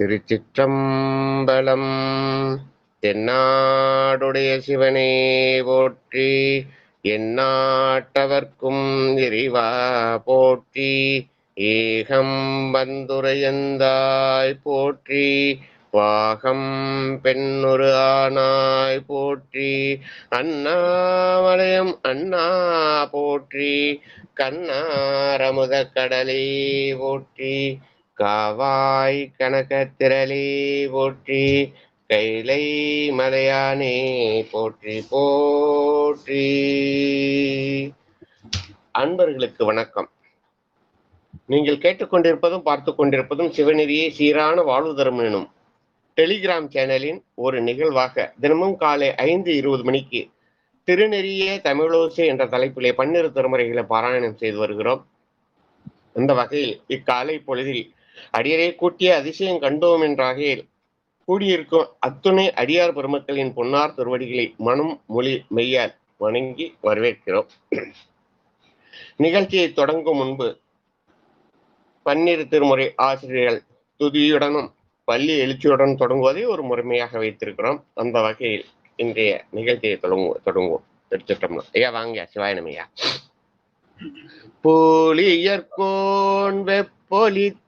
திருச்சிற்றம்பலம். தென்னாடுடைய சிவனே போற்றி, எந்நாட்டவர்க்கும் இறைவா போற்றி. ஏகம் வந்துரையந்தாய் போற்றி, வாகம் பெண்ணொரு ஆனாய் போற்றி. அண்ணாமலயம் அண்ணா போற்றி, கண்ணாரமுத கடலே போற்றி. காவாய் கனகத்திரளே போற்றி, கைலை மலையானே போற்றி போற்றி. அன்பர்களுக்கு வணக்கம். நீங்கள் கேட்டுக்கொண்டிருப்பதும் பார்த்து கொண்டிருப்பதும் சிவநெறியை சீரான வாழ்வு தரும் எனும் டெலிகிராம் சேனலின் ஒரு நிகழ்வாக தினமும் காலை 5:20 மணிக்கு திருநெறியே தமிழோசை என்ற தலைப்பிலே 12 திருமுறைகளை பாராயணம் செய்து வருகிறோம். அந்த வகையில் இக்காலை பொழுதில் அடியரை கூட்டிய அதிசயம் கண்டோம் என்ற வகையில் கூடியிருக்கும் அத்துணை அடியார் பெருமக்களின் பொன்னார் திருவடிகளை மனம் மொழி மெய்யால் வணங்கி வரவேற்கிறோம். நிகழ்ச்சியை தொடங்கும் முன்பு 12 திருமுறை ஆசிரியர்கள் துதியுடனும் பள்ளி எழுச்சியுடன் தொடங்குவதை ஒரு முறைமையாக வைத்திருக்கிறோம். அந்த வகையில் இன்றைய நிகழ்ச்சியை தொடங்குவோம். எடுத்துட்டோம்னா ஐயா வாங்க. சிவாயனமையா. போலியர்கோன் வெப்பொலித்த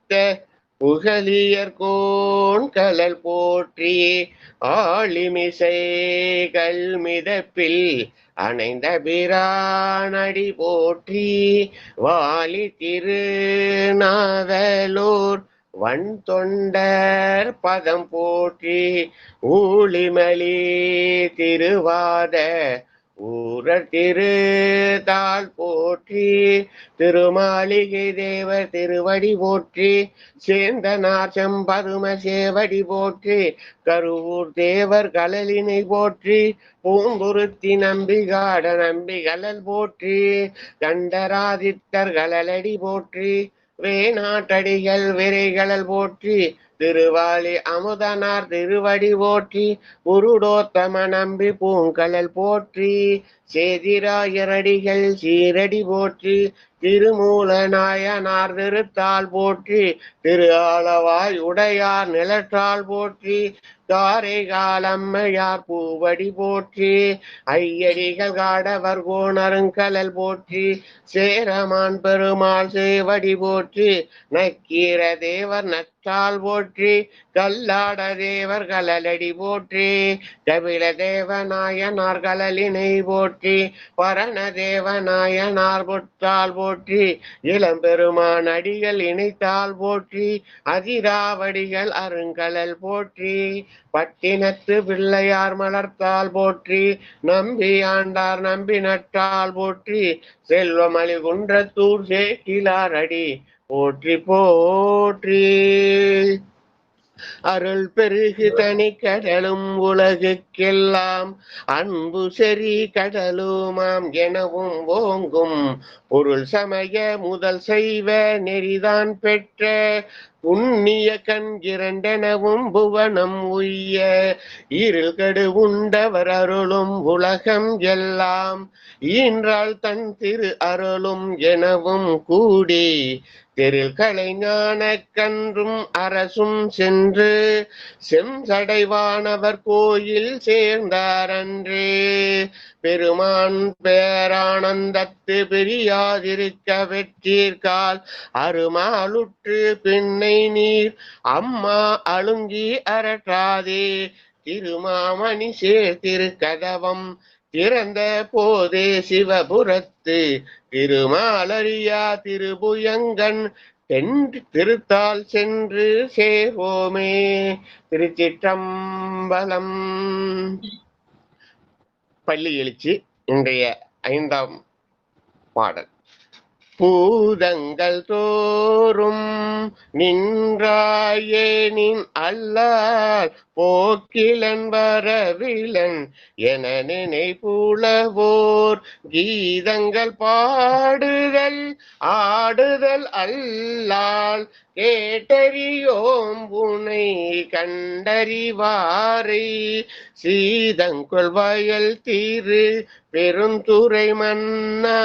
புகழியர்கோன் கலல் போற்றி, ஆளிமிசை கல்மிதப்பில் அணைந்த பிரானடி போற்றி. வாலி திருநாவலூர் வன் தொண்டர் பதம் போற்றி, ஊழிமலி திருவாத ஊரர் திருத்தாள் போற்றி. திருமாளிகை தேவர் திருவடி போற்றி, சேந்தனார் செம்பதும சேவடி போற்றி. கருவூர் தேவர் கலலினை போற்றி, பூங்குருத்தி நம்பிகாட நம்பிகளல் போற்றி. கண்டராதித்தர் கலலடி போற்றி, வேணாட்டடிகள் விரைகளல் போற்றி. திருவாளி அமுதனார் திருவடி போற்றி, உருடோத்தம நம்பி பூங்கலல் போற்றி. சேதிராயரடிகள் சீரடி போற்றி, திருமூல நாயனார் திருத்தாள் போற்றி. திரு ஆளவாய் உடையார் நிலற்றாள் போற்றி, காரை காலம்மையார் பூவடி போற்றி. ஐயடிகள் காடவர் கோணருங்கலல் போற்றி, சேரமான் பெருமாள் சேவடி போற்றி. நக்கீர தேவர் நற்றாள் போற்றி, கல்லாட தேவர் கலலடி போற்றி. கபில தேவநாயனார் கலலினை போற்றி, பரண தேவநாயனார் பொற்றாள் போற்றி. இளம்பெருமான் அடிகள் இணைத்தாள் போற்றி, அதிராவடிகள் அருங்கலல் போற்றி. பட்டினத்து பிள்ளையார் மலர்த்தாள் போற்றி, நம்பி ஆண்டார் நம்பி நட்டாள் போற்றி. செல்வமலி குன்றத்தூர் சேக்கிலார் அடி போற்றி போற்றி. அருள் பெருகு தனி கடலும் உலகுக்கெல்லாம் அன்பு செறி கடலுமாம் எனவும் ஓங்கும். பொருள் சமய முதல் செய்வ நெறிதான் பெற்ற புண்ணிய கண் இரண்டெனவும் புவனம் உய்ய. இருள் கடு உண்டவர் அருளும் உலகம் எல்லாம் ஈன்றாள் தன் திரு அருளும் எனவும் கூடி. தெருள் கலை ஞான கன்றும் அரசும் சென்று செம்சடைவானவர் கோயில் சேர்ந்தாரன்றே. பெருமான் பேரானந்தத்து பிரியாதிருக்க வெற்றீர்கால் அருமாலுற்று பின்னை நீர் அம்மா அழுங்கி அரற்றாதே. திருமாமணி சேர்த்திரு கதவம் திறந்த போதே சிவபுரத்து திருமாலரியா திருபுயங்கன் திருத்தால் சென்று சேவோமே. திருச்சிற்றம்பலம். பள்ளி எழுச்சி. இன்றைய 5ஆம் பாடல். பூதங்கள் தோறும் நின்றாயே நின் அல்லால் போக்கிலன் வரவிலன் என நினைப்புலவோர் கீதங்கள் பாடுதல் ஆடுதல் அல்லால் கேட்டறியோம் புனை கண்டறிவாரை சீதங்கொள் வயல் தீரு பெருந்துறை மன்னா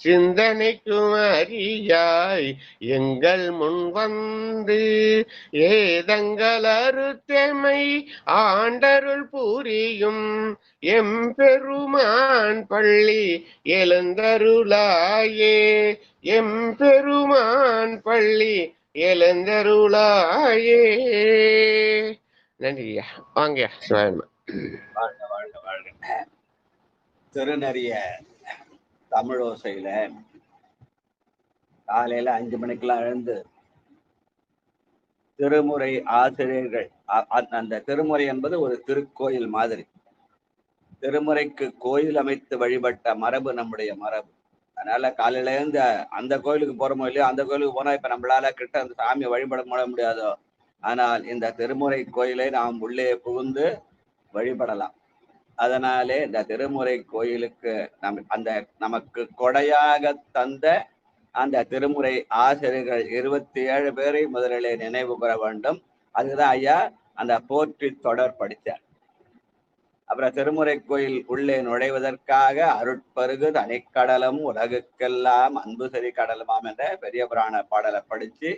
சிந்தனைக்கும் அறியாய் எங்கள் முன் வந்து ஏதங்கள் அறுத்தமை ஆண்டருள் புரியும் எம்பெருமான் பள்ளி எழுந்தருளாயே எம்பெருமான் பள்ளி எழுந்தருளாயே. நன்றியா. வாங்கயா சிவாயன்மா. வாழ்க வாழ்க வாழ்க. திருநறிய தமிழோசையில காலையில 5 மணிக்கெல்லாம் எழுந்து திருமுறை ஆசிரியர்கள், அந்த திருமுறை என்பது ஒரு திருக்கோயில் மாதிரி. திருமுறைக்கு கோயில் அமைத்து வழிபட்ட மரபு நம்முடைய மரபு. அதனால காலையில இருந்து அந்த கோயிலுக்கு போறோமோ இல்லையோ, அந்த கோயிலுக்கு போனா இப்ப நம்மளால கிட்ட அந்த சாமியை வழிபட முடியாதோ, ஆனால் இந்த திருமுறை கோயிலை நாம் உள்ளே புகுந்து வழிபடலாம். அதனாலே இந்த திருமுறை கோயிலுக்கு நமக்கு கொடையாக தந்த அந்த திருமுறை ஆசிரியர்கள் 27 பேரை முதலிலே நினைவு பெற வேண்டும். அதுதான் ஐயா அந்த போற்றி தொடர் படித்தார். அப்புறம் திருமுறை கோயில் உள்ளே நுழைவதற்காக அருட்பருகு தனிக்கடலும் உலகுக்கெல்லாம் அன்பு சரி கடலுமாம் என்ற பெரிய புராண பாடலை படிச்சு,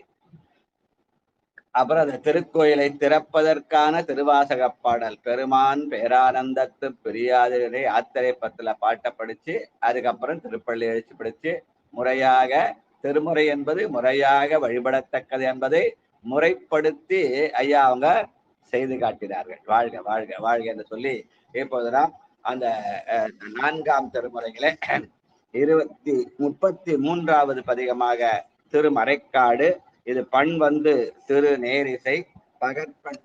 அப்புறம் அந்த திருக்கோயிலை திறப்பதற்கான திருவாசக பாடல் பெருமான் பேரானந்தத்து பெரியாதிரே யாத்திரை பத்துல பாட்டை படிச்சு, அதுக்கப்புறம் திருப்பள்ளி எழுச்சி படிச்சு, முறையாக திருமுறை என்பது முறையாக வழிபடத்தக்கது என்பதை முறைப்படுத்தி ஐயா அவங்க செய்து காட்டினார்கள். வாழ்க வாழ்க வாழ்க என்று சொல்லி இப்போதுதான் அந்த 4ஆம் திருமுறையிலே 33வது பதிகமாக திருமறைக்காடு. இது பண் வந்து திரு நேரிசை, பகற்பண்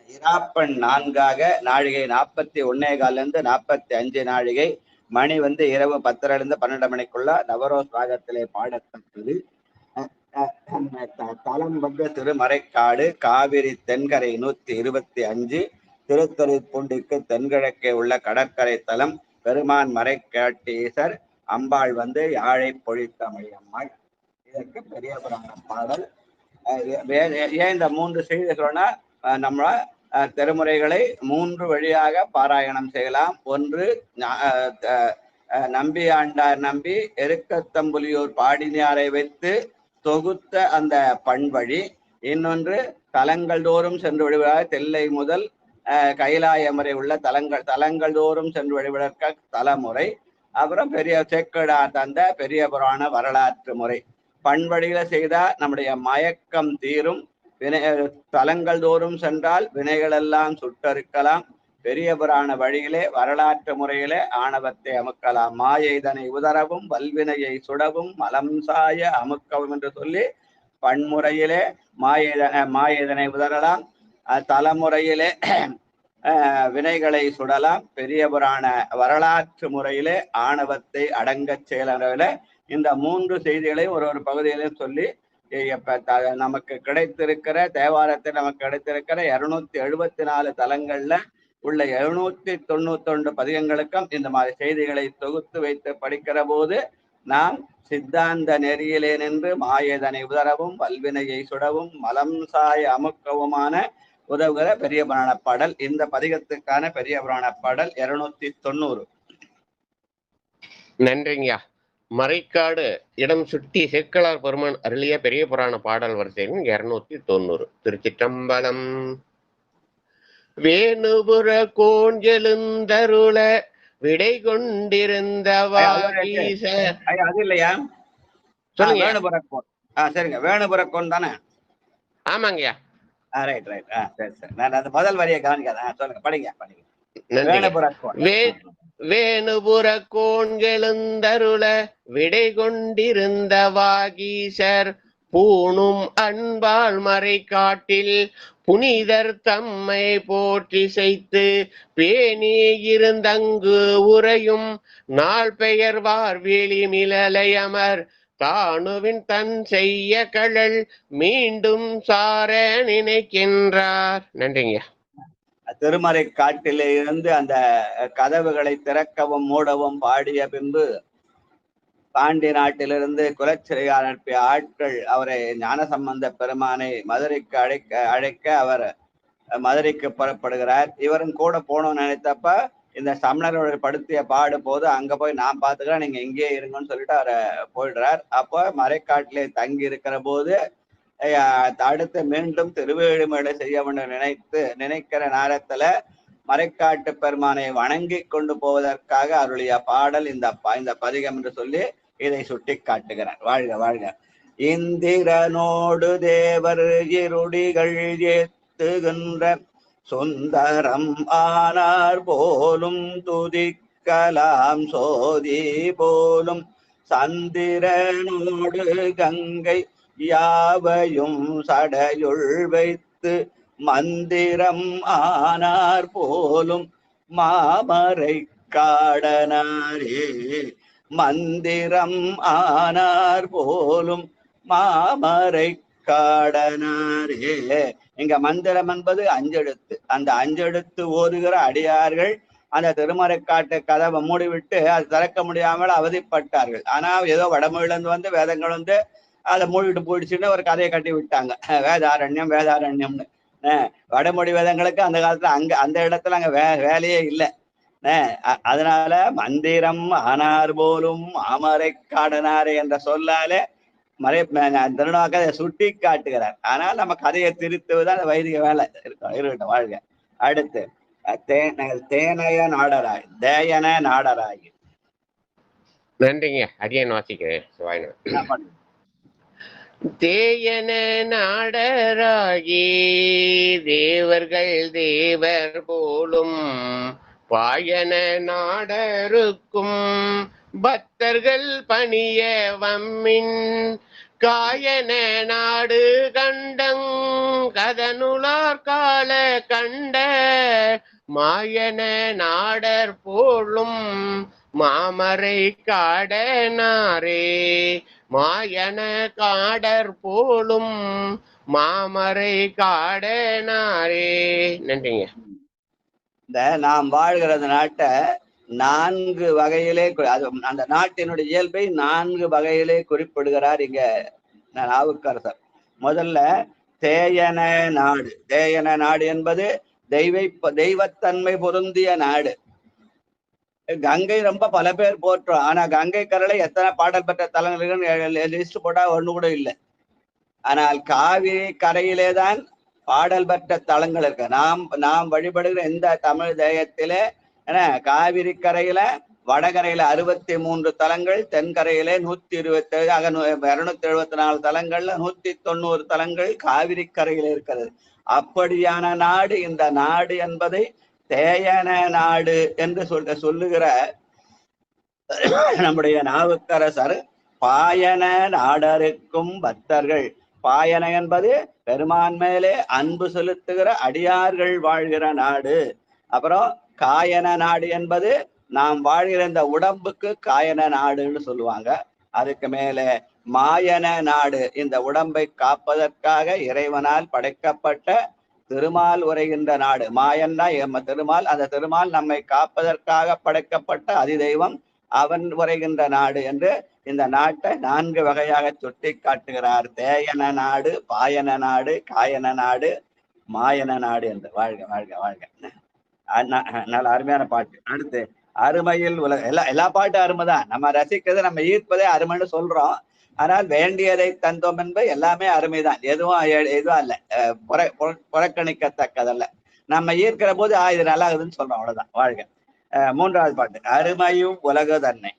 இராப்பண் 4ஆக நாழிகை 41.15 45 நாழிகை, மணி வந்து இரவு 10 to 12 மணிக்குள்ள நவரோஸ் ராகத்திலே பாடத்தக்கது. தலம் வந்து திருமறைக்காடு, காவிரி தென்கரை 125, திருத்துறைப்பூண்டிக்கு தென்கிழக்கே உள்ள கடற்கரை தலம், பெருமான் மறைக்காட்டீசர், அம்பாள் வந்து யாழை பொழித்தமையம்மாள். இதற்கு பெரிய புராண பாடல். ஏன் இந்த 3 செய்திகளோனா, நம்ம திருமுறைகளை 3 வழியாக பாராயணம் செய்யலாம். ஒன்று நம்பி ஆண்டார் நம்பி எருக்கத்தம்புலியூர் பாடினியாரை வைத்து தொகுத்த அந்த பண்வழி. இன்னொன்று தலங்கள் தோறும் சென்று வழிபட தெல்லை முதல் கைலாயம் வரை உள்ள தலங்கள் தோறும் சென்று வழிபடற்க தலைமுறை. அப்புறம் பெரிய சேக்கடார் தந்த பெரிய புராண வரலாற்று முறை. பண்வழியில செய்தா நம்முடைய மயக்கம் தீரும். தலங்கள் தோறும் சென்றால் வினைகள் எல்லாம் சுட்டறுக்கலாம். பெரிய புராண வழியிலே வரலாற்று முறையிலே ஆணவத்தை அமுக்கலாம். மாயைதனை உதரவும் வல்வினையை சுடவும் மலம் சாய அமுக்கவும் என்று சொல்லி பன்முறையிலே மாயைதனை உதரலாம், தலைமுறையிலே வினைகளை சுடலாம். பெரிய புராண வரலாற்று முறையிலே ஆணவத்தை அடங்கச் செயல. இந்த 3 செய்திகளை ஒரு பகுதியிலையும் சொல்லி நமக்கு கிடைத்திருக்கிற தேவாரத்தில் நமக்கு கிடைத்திருக்கிற 274 தலங்கள்ல உள்ள 791 பதிகங்களுக்கும் இந்த மாதிரி செய்திகளை தொகுத்து வைத்து படிக்கிற போது நாம் சித்தாந்த நெறியிலே நின்று மாயதனை உதரவும் வல்வினையை சுடவும் மலம் சாய அமுக்கவுமான உதவுகிற பெரிய புராண பாடல். இந்த பதிகத்துக்கான பெரிய புராண பாடல் 290. நன்றிங்கய்யா. மறைக்காடு இடம் சுட்டி சேக்கலார் பெருமான் அருளிய பெரிய புராண பாடல் வரிசையின் 290. திருச்சிற்றம்பலம். வேணுபுர கோன் எழுந்தருள விடை கொண்டிருந்த அது இல்லையா? சொல்லுங்க. வேணுபுரக்கோன். சரிங்க, வேணுபுரக்கோன் தானே? ஆமாங்கய்யா. Right right. சரி சரி, நான் அந்த முதல் வரியை கவனிக்காத. சொல்லுங்க, படிங்க. வேணுபுரக்கோன். வேணுபுர கோன் எழுந்தருள விடை கொண்டிருந்த வாகீசர் பூணும் அன்பால் மறை காட்டில் புனிதர் தம்மை போற்றி செய்து பேணி இருந்தங்கு உரையும் நாள் பெயர் வார்வெளி மிளலையமர் தானுவின் தன் செய்ய கழல் மீண்டும் சார நினைக்கின்றார். நன்றிங்க. திருமறை காட்டிலே இருந்து அந்த கதவுகளை திறக்கவும் மூடவும் பாடிய பின்பு பாண்டி நாட்டிலிருந்து குலச்சிறையார் அனுப்பிய ஆட்கள் அவரை ஞானசம்பந்த பெருமானை மதுரைக்கு அழைக்க அவர் மதுரைக்கு புறப்படுகிறார். இவரும் கூட போகணும்னு நினைத்தப்ப இந்த சமணரோட படுத்திய பாடு போது அங்க போய் நான் பாத்துக்கிறேன், நீங்க இங்கேயே இருங்கன்னு சொல்லிட்டு அவரை போயிடுறார். அப்போ மறைக்காட்டிலே தங்கி இருக்கிற போது அடுத்து மீண்டும் திருவேழிமலை செய்ய வேண்டும் நினைக்கிற நேரத்துல மறைக்காட்டு பெருமானை வணங்கி கொண்டு போவதற்காக அருளிய பாடல் இந்த பதிகம் என்று சொல்லி இதை சுட்டி காட்டுகிறார். வாழ்க வாழ்க. இந்திரனோடு தேவர் இருடிகள் ஏத்துகின்ற சுந்தரம் ஆனார் போலும் துதிக்கலாம் சோதி போலும் சந்திரனோடு கங்கை யாவையும் சடையுள் வைத்து மந்திரம் ஆனார் போலும் மாமரை காடனாரே. மந்திரம் ஆனார் போலும் மாமரை காடனாரே. இங்க மந்திரம் என்பது அஞ்செழுத்து. அந்த அஞ்செழுத்து ஓதுகிற அடியார்கள் அந்த திருமறைக்காட்டு கதவை மூடிவிட்டு அது திறக்க முடியாமல் அவதிப்பட்டார்கள். ஆனா ஏதோ வடமொழியிலிருந்து வந்து வேதங்கள் வந்து அதை மூடிவிட்டு போயிடுச்சுன்னு ஒரு கதையை கட்டி விட்டாங்க, வேதாரண்யம் வேதாரண்யம்னு. வடமொழி வேதங்களுக்கு அந்த காலத்துல அந்த இடத்துல அங்க வேலையே இல்லை. அதனால மந்திரம் ஆனார் போலும் மாமரை காடனாரே என்ற சொல்லாலே திருநாக்கதை சுட்டி காட்டுகிறார். ஆனால் நம்ம கதையை திருத்துவதுதான் வைதிக வேலை இருக்கட்டும். வாழ்க. அடுத்து தேனைய நாடராய் தேயன நாடராய். நன்றிங்க. அடியேன் வாசிக்கிறேன். தேயன நாடராகி தேவர்கள் தேவர் போலும் பாயன நாடருக்கும் பக்தர்கள் பணிய வம்மின் காயன நாடு கண்டங் கதனுளார் கால கண்ட மாயன நாடர் போலும் மாமரை காடனாரே. மாயன காடர் போலும் மாமரை காடனாரே. நன்றிங்க. இந்த நாம் வாழ்கிறது நாட்டை 4 வகையிலே அந்த நாட்டினுடைய இயல்பை 4 வகையிலே குறிப்பிடுகிறார் இங்க நாவுக்கரசர். முதல்ல தேயன நாடு. தேயன நாடு என்பது தெய்வத்தன்மை பொருந்திய நாடு. கங்கை ரொம்ப பல பேர் போற்றோம். ஆனா கங்கை கரையில எத்தனை பாடல் பெற்ற தலங்கள் லிஸ்ட் போட்டா ஒண்ணு கூட இல்லை. ஆனால் காவிரி கரையிலே தான் பாடல் பெற்ற தலங்கள் இருக்கு. நாம் வழிபடுகிற இந்த தமிழ் தேயத்திலே காவிரி கரையில வடகரையில 63 தலங்கள், தென்கரையிலே 127 274 தலங்கள்ல 190 தலங்கள் காவிரி கரையில இருக்கிறது. அப்படியான நாடு இந்த நாடு என்பதை தேயன நாடு என்று சொல்லுகிற நம்முடைய நாவுக்கரசர் பாயன நாடருக்கும் பக்தர்கள். பாயன என்பது பெருமான் மேலே அன்பு செலுத்துகிற அடியார்கள் வாழ்கிற நாடு. அப்புறம் காயன நாடு என்பது நாம் வாழ்கிற இந்த உடம்புக்கு காயன நாடுன்னு சொல்லுவாங்க. அதுக்கு மேலே மாயன நாடு, இந்த உடம்பை காப்பதற்காக இறைவனால் படைக்கப்பட்ட திருமால் உரைகின்ற நாடு. மாயன்னா திருமால். அந்த திருமால் நம்மை காப்பதற்காக படைக்கப்பட்ட அதிதெய்வம், அவன் உரைகின்ற நாடு என்று இந்த நாட்டை 4 வகையாக சுட்டி காட்டுகிறார். தேயன நாடு, பாயன நாடு, காயன நாடு, மாயன நாடு என்று. வாழ்க வாழ்க வாழ்க. நல்ல அருமையான பாட்டு. அடுத்து அருமையில் உலக. எல்லா பாட்டும் அருமைதான். நம்ம ரசிக்கிறது, நம்ம ஈர்ப்பதே அருமைன்னு சொல்றோம். ஆனால் வேண்டியதை தந்தோம் என்பது எல்லாமே அருமைதான். எதுவும் அல்ல புறக்கணிக்கத்தக்கதல்ல. நம்ம ஈர்க்கிற போது இது நல்லா இருக்குதுன்னு சொல்றோம், அவ்வளவுதான். வாழ்க. 3வது பாட்டு ஐயும் உலக தன்னை.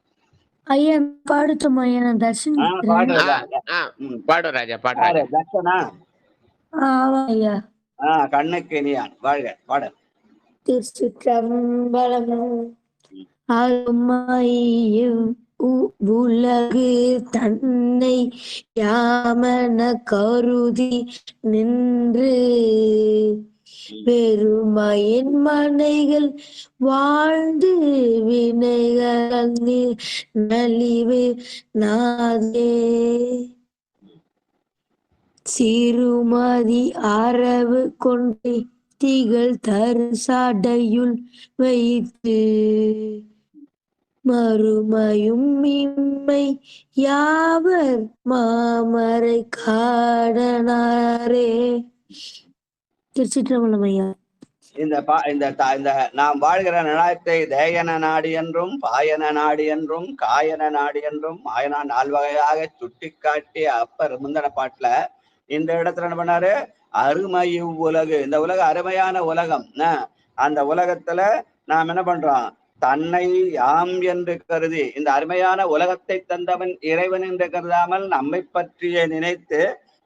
ஐயா பாடுத்தோம் ஐயா. நான் தர்ஷன் பாடு ராஜா, பாடு தர்ஷனா. ஐயா கண்ணுக்கு இனியான். வாழ்க. பாடு. திருச்சிற்றம்பலம். அருமையும் உலகு தன்னை யாமன கருதி நின்று பெருமையின் மனைகள் வாழ்ந்து வினைகள் நலிவு நாதே. சிறுமதி அரவு கொண்டே திகழ் தரு சாடையுள் வைத்து மறுமையும் இம்மை யாவர் மாமரை காடனாரே. திருச்சிற்றம்பலம் ஐயா. இந்த நாம் வாழ்கிற நிலத்தை தேயன நாடு என்றும் பாயன நாடு என்றும் காயன நாடு என்றும் மாயனா 4 வகையாக சுட்டிக்காட்டி அப்பர் முந்தன பாட்டுல இந்த இடத்துல என்ன பண்ணாரு, அருமையு உலகு, இந்த உலகம் அருமையான உலகம். அந்த உலகத்துல நாம் என்ன பண்றோம், தன்னை யாம் என்று கருதி இந்த அருமையான உலகத்தை தந்தவன் இறைவன் என்று கருதாமல் நம்மை பற்றிய நினைத்து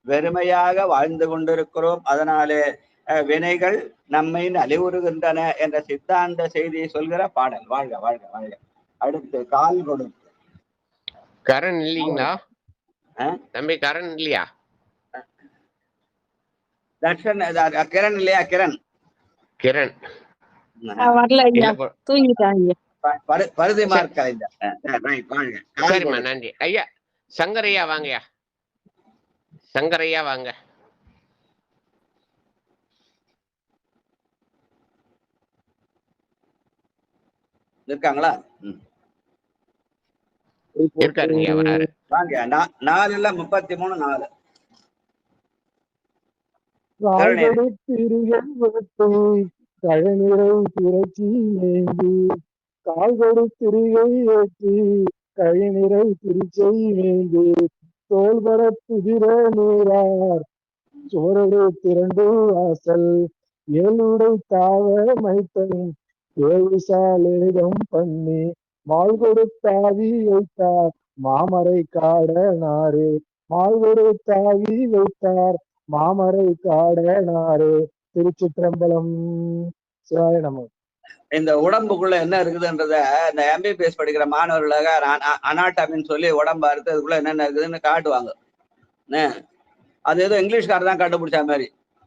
வெறுமையாக வாழ்ந்து கொண்டிருக்கிறோம். அதனாலே வினைகள் நம்மை நலிவுறுகின்றன என்ற சித்தாந்த செய்தியை சொல்கிற பாடல். வாழ்க வாழ்க வாழ்க. அடுத்து கால் கொடுத்து கரண் இல்லீங்களா தம்பி? கரண் இல்லையா? தர்ஷன் கிரண் இல்லையா? கிரண் கிரண் வரல ஐயா, தூங்கிட்டாங்க. பருதி மார்க் கலைஞர். சரிம்மா, நன்றி ஐயா. சங்கரையா வாங்கய்யா, சங்கரையா வாங்க. இருக்காங்களா? இருக்காருங்க, வராரு. வாங்க. 4 4 கழநிறை திரச்சி நேர்ந்து கால்கொடு திரிகை ஏற்றி கழிநிறை திருச்சை நேர்ந்து தோல்பர புதிர நீரார் சோரடு திரண்டு வாசல் ஏழுடை தாவ மைத்தன் 7 சாலேகம் பண்ணி மால் கொடுத்தாவி வைத்தார் மாமரை காடனாரே. மால் கொடுத்தாவி வைத்தார் மாமரை காடனாரே. திருச்சிற்றம்பலம். சிவாய நம. இந்த உடம்புக்குள்ள என்ன இருக்குதுன்றத இந்த MBBS படிக்கிற மாணவர்களாக அனாட்டமின்னு சொல்லி உடம்பு அறுத்து அதுக்குள்ள என்னென்ன இருக்குதுன்னு காட்டுவாங்க. அது ஏதோ இங்கிலீஷ்காரர் தான் கண்டுபிடிச்ச மாதிரி.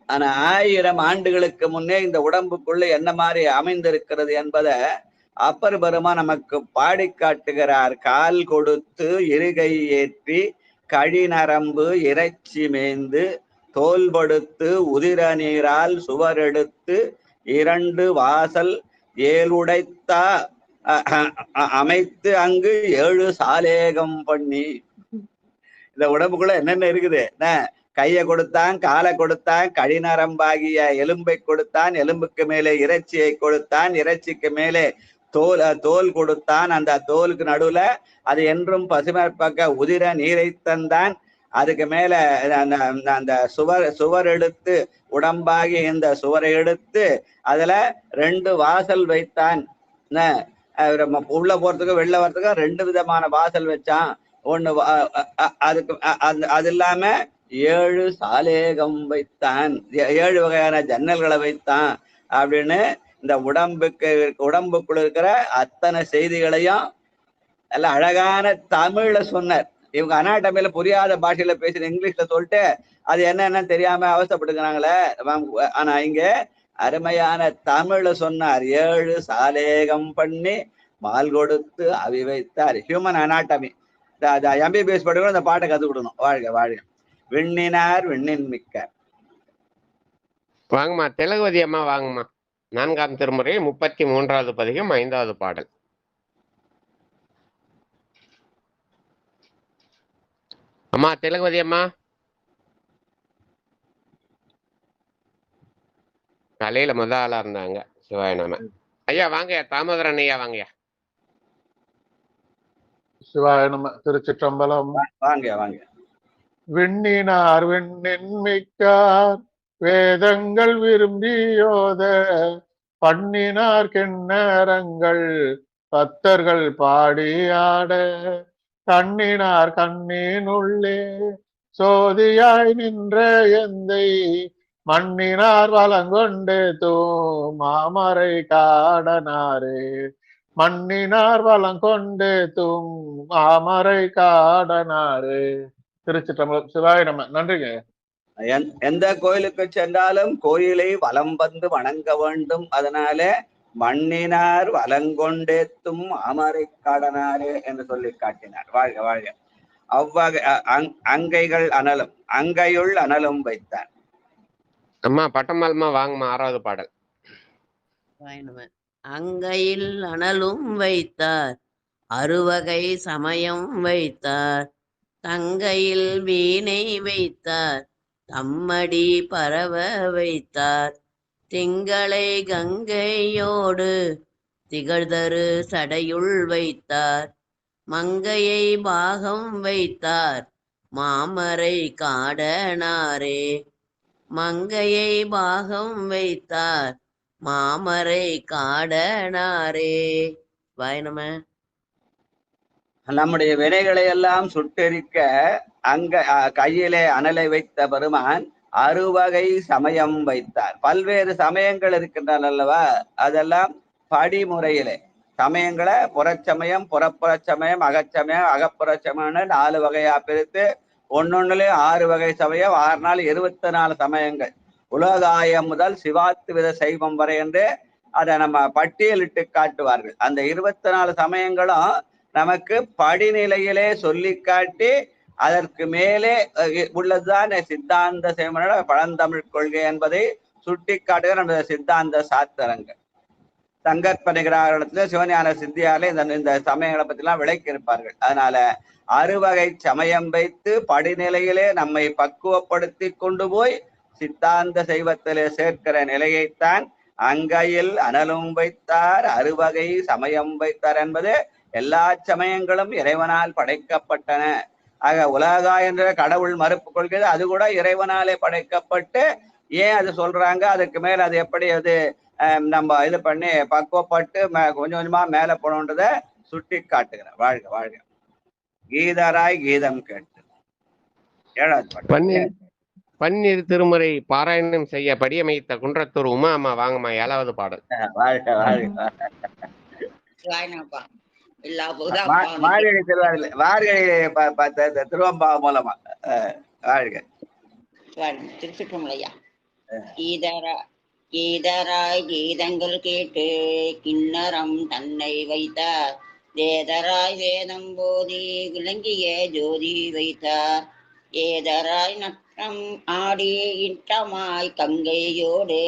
ஆனா 1000 ஆண்டுகளுக்கு முன்னே இந்த உடம்புக்குள்ள என்ன மாதிரி அமைந்திருக்கிறது என்பதை அப்பர் பெருமா நமக்கு பாடி காட்டுகிறார். கால் கொடுத்து இருகை ஏற்றி கழிநரம்பு இறைச்சி மேய்ந்து தோல்படுத்து உதிர நீரால் சுவரெடுத்து 2 வாசல் 7 உடைத்தா அமைத்து அங்கு 7 சாலேகம் பண்ணி. இந்த உடம்புக்குள்ள என்னென்ன இருக்குது, கையை கொடுத்தான், காலை கொடுத்தான், கழிநரம்பாகிய எலும்பை கொடுத்தான், எலும்புக்கு மேலே இறைச்சியை கொடுத்தான், இறைச்சிக்கு மேலே தோல் கொடுத்தான், அந்த தோலுக்கு நடுவுல அது என்றும் பசுமை பக்க உதிர நீரை தந்தான், அதுக்கு மேல அந்த சுவர் எடுத்து உடம்பாகி இந்த சுவரை எடுத்து அதுல 2 வாசல் வைத்தான். உள்ள போறதுக்கு வெளில வர்றதுக்கு 2 விதமான வாசல் வச்சான். ஒண்ணு அதுக்கு அது இல்லாம 7 சாலேகம் வைத்தான், 7 வகையான ஜன்னல்களை வைத்தான் அப்படின்னு இந்த உடம்புக்குள்ள இருக்கிற அத்தனை செய்திகளையும் நல்ல அழகான தமிழ்ல சொன்னார். இவங்க அனாட்டமியில புரியாத பாஷையில பேசுற இங்கிலீஷ்ல சொல்லிட்டு அது என்னன்னு தெரியாம அவசரப்பட்டுக்கிறாங்களே. ஆனா இங்க அருமையான தமிழ்ல சொன்னார். 7 சாலேகம் பண்ணி மால் கொடுத்து அவி வைத்தார். Human anatomy. MBBS படிக்கணும், இந்த பாட்டை கத்துக்கிடணும். வாழ்க வாழ்க. விண்ணினார் விண்ணின் மிக்க. வாங்கம்மா திலகவதி அம்மா, வாங்கம்மா. 4ஆம் திருமுறை 33வது பதிகம் 5வது பாடல். அம்மா திலகவதி அம்மா, காலையில ஆளா இருந்தாங்க. சிவாய நம. ஐயா வாங்கய்யா, தாமோதரன் ஐயா வாங்கய்யா. சிவாய நம. திருச்சிற்றம்பலம். வாங்க வாங்க. விண்ணினார் விண்ணின் மிக்கார் வேதங்கள் விரும்பியோத பண்ணினார் கிண்ணறங்கள் பத்தர்கள் பாடியாட கண்ணினார் கண்ணினுள்ளே சோதியாய் நின்ற எந்தை மண்ணினார் வலங்கொண்டு மாமரை காடனாரே. மண்ணினார் வலங்கொண்டு மாமரை காடனாரே. திருச்சிற்றம்பலம். சிவாய நம. நன்றிங்க. எந்த கோயிலுக்கு சென்றாலும் கோயிலை வலம் வந்து வணங்க வேண்டும். அதனால மண்ணினார் வலங்கொண்டேத்தும் மாமரை காடனாரே என்று சொல்லி காட்டினார். வாழ்க வாழ்க. அவ்வகை அங்கைகள் அனலும் அங்கையுள் அனலும் வைத்தார். அம்மா பட்டம்மாள்மா வாங்கம்மா 6வது பாடல். அங்கையில் அனலும் வைத்தார், அறுவகை சமயம் வைத்தார், தங்கையில் வீணை வைத்தார், தம்மடி பரவ வைத்தார், திங்களை கங்கையோடு திகழ்தரு சடையுள் வைத்தார், மங்கையை பாகம் வைத்தார், மாமரை காடனாரே, மங்கையை பாகம் வைத்தார், மாமரை காடனாரே. வாயனம நம்முடைய வினைகளை எல்லாம் சுட்டெரிக்க கையிலே அனலை வைத்த பெருமான் அறுவகை சமயம் வைத்தார். பல்வேறு சமயங்கள் இருக்கின்றன அல்லவா, அதெல்லாம் படிமுறையிலே சமயங்களை புறச்சமயம், புறப்புறச்சமயம், அகச்சமயம், அகப்புறச்சமயம்னு 4 வகையா பிரித்து ஒன்னொன்னுலயும் 6 வகை சமயம், 6 நாள் 24 சமயங்கள். உலகாயம் முதல் சிவாத்துவித சைவம் வரை என்று அதை நம்ம பட்டியலிட்டு காட்டுவார்கள். அந்த 24 சமயங்களும் நமக்கு படிநிலையிலே சொல்லி காட்டி அதற்கு மேலே உள்ளதுதான் சித்தாந்த சேமனோட பழந்தமிழ் கொள்கை என்பதை சுட்டி காட்டுகிற நம்ம சித்தாந்த சாத்திரங்கள். சங்கற்ப நிகராகத்துல சிவஞான சித்தியாலே இந்த சமயங்களை பத்தி எல்லாம் விளக்கி இருப்பார்கள். அதனால அறுவகை சமயம் வைத்து படிநிலையிலே நம்மை பக்குவப்படுத்தி கொண்டு போய் சித்தாந்த சைவத்திலே சேர்க்கிற நிலையைத்தான் அங்கையில் அனலும் வைத்தார், அறுவகை சமயம் வைத்தார் என்பது எல்லா சமயங்களும் இறைவனால் படைக்கப்பட்டன. ஆக உலகா என்ற கடவுள் மறுப்பு கொள்கிறது, அது கூட இறைவனாலே படைக்கப்பட்டு ஏன் அது சொல்றாங்க, அதுக்கு மேல அது எப்படி அது நம்ம இது பண்ணி பக்குவப்பட்டு கொஞ்சம் கொஞ்சமா மேல போனோன்றத சுட்டி காட்டுகிறேன். வாழ்க வாழ்க. கீதராய் கீதம் கேட்டு 7வது பாட்டு. பன்னீர் திருமுறை பாராயணம் செய்ய படியமைத்த குன்றத்தூர் உமா அம்மா வாங்கம்மா 7வது பாடல். வாழ்க வாழ்க. மார்கழி திருவாரூர், மார்கழி திருவம்பா மூலமா வாழ்க. திருச்சிற்றம்பலையா. கீதராய் கீதங்கள் கேட்டு கிண்ணறம் தன்னை வைத்தார், வேதராய் வேதம் போதி விளங்கிய ஜோதி வைத்தார், ஏதராய் நற்றம் ஆடி இட்டமாய் கங்கையோடு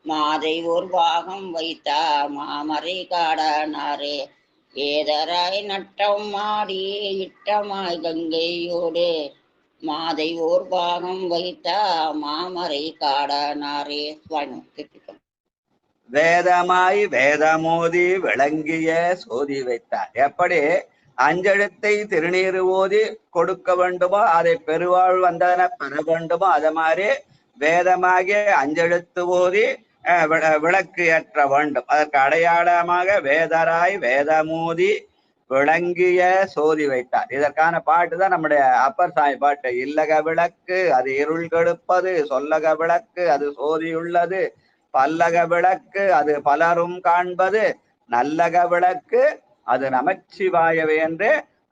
மாதை ஓர் பாகம் வைத்தார், மாமரை காடனாரே, ஏதராய் நட்டம் ஆடி இட்டமாய் கங்கையோடு மாதை ஓர் பாகம் வைத்தா, மாமரை காடனாரே. வேதமாய் வேதமோதி விளங்கிய சோதி வைத்தார். எப்படி அஞ்செழுத்தை திருநீர் ஓதி கொடுக்க வேண்டுமோ, அதை பெருவாழ் வந்ததன பெற வேண்டுமோ, அது மாதிரி வேதமாகிய அஞ்செழுத்து ஓதி விளக்கு ஏற்ற வேண்டும். அதற்கு அடையாளமாக வேதராய் வேதமோதி விளங்கிய சோதி வைத்தார். இதற்கான பாட்டு தான் நம்முடைய அப்பர் சாமி பாட்டு. இல்லக விளக்கு அது இருள் கெடுப்பது, சொல்லக விளக்கு அது சோதியுள்ளது, பல்லக விளக்கு அது பலரும் காண்பது, நல்லக விளக்கு அது நமச்சிவாயவே என்று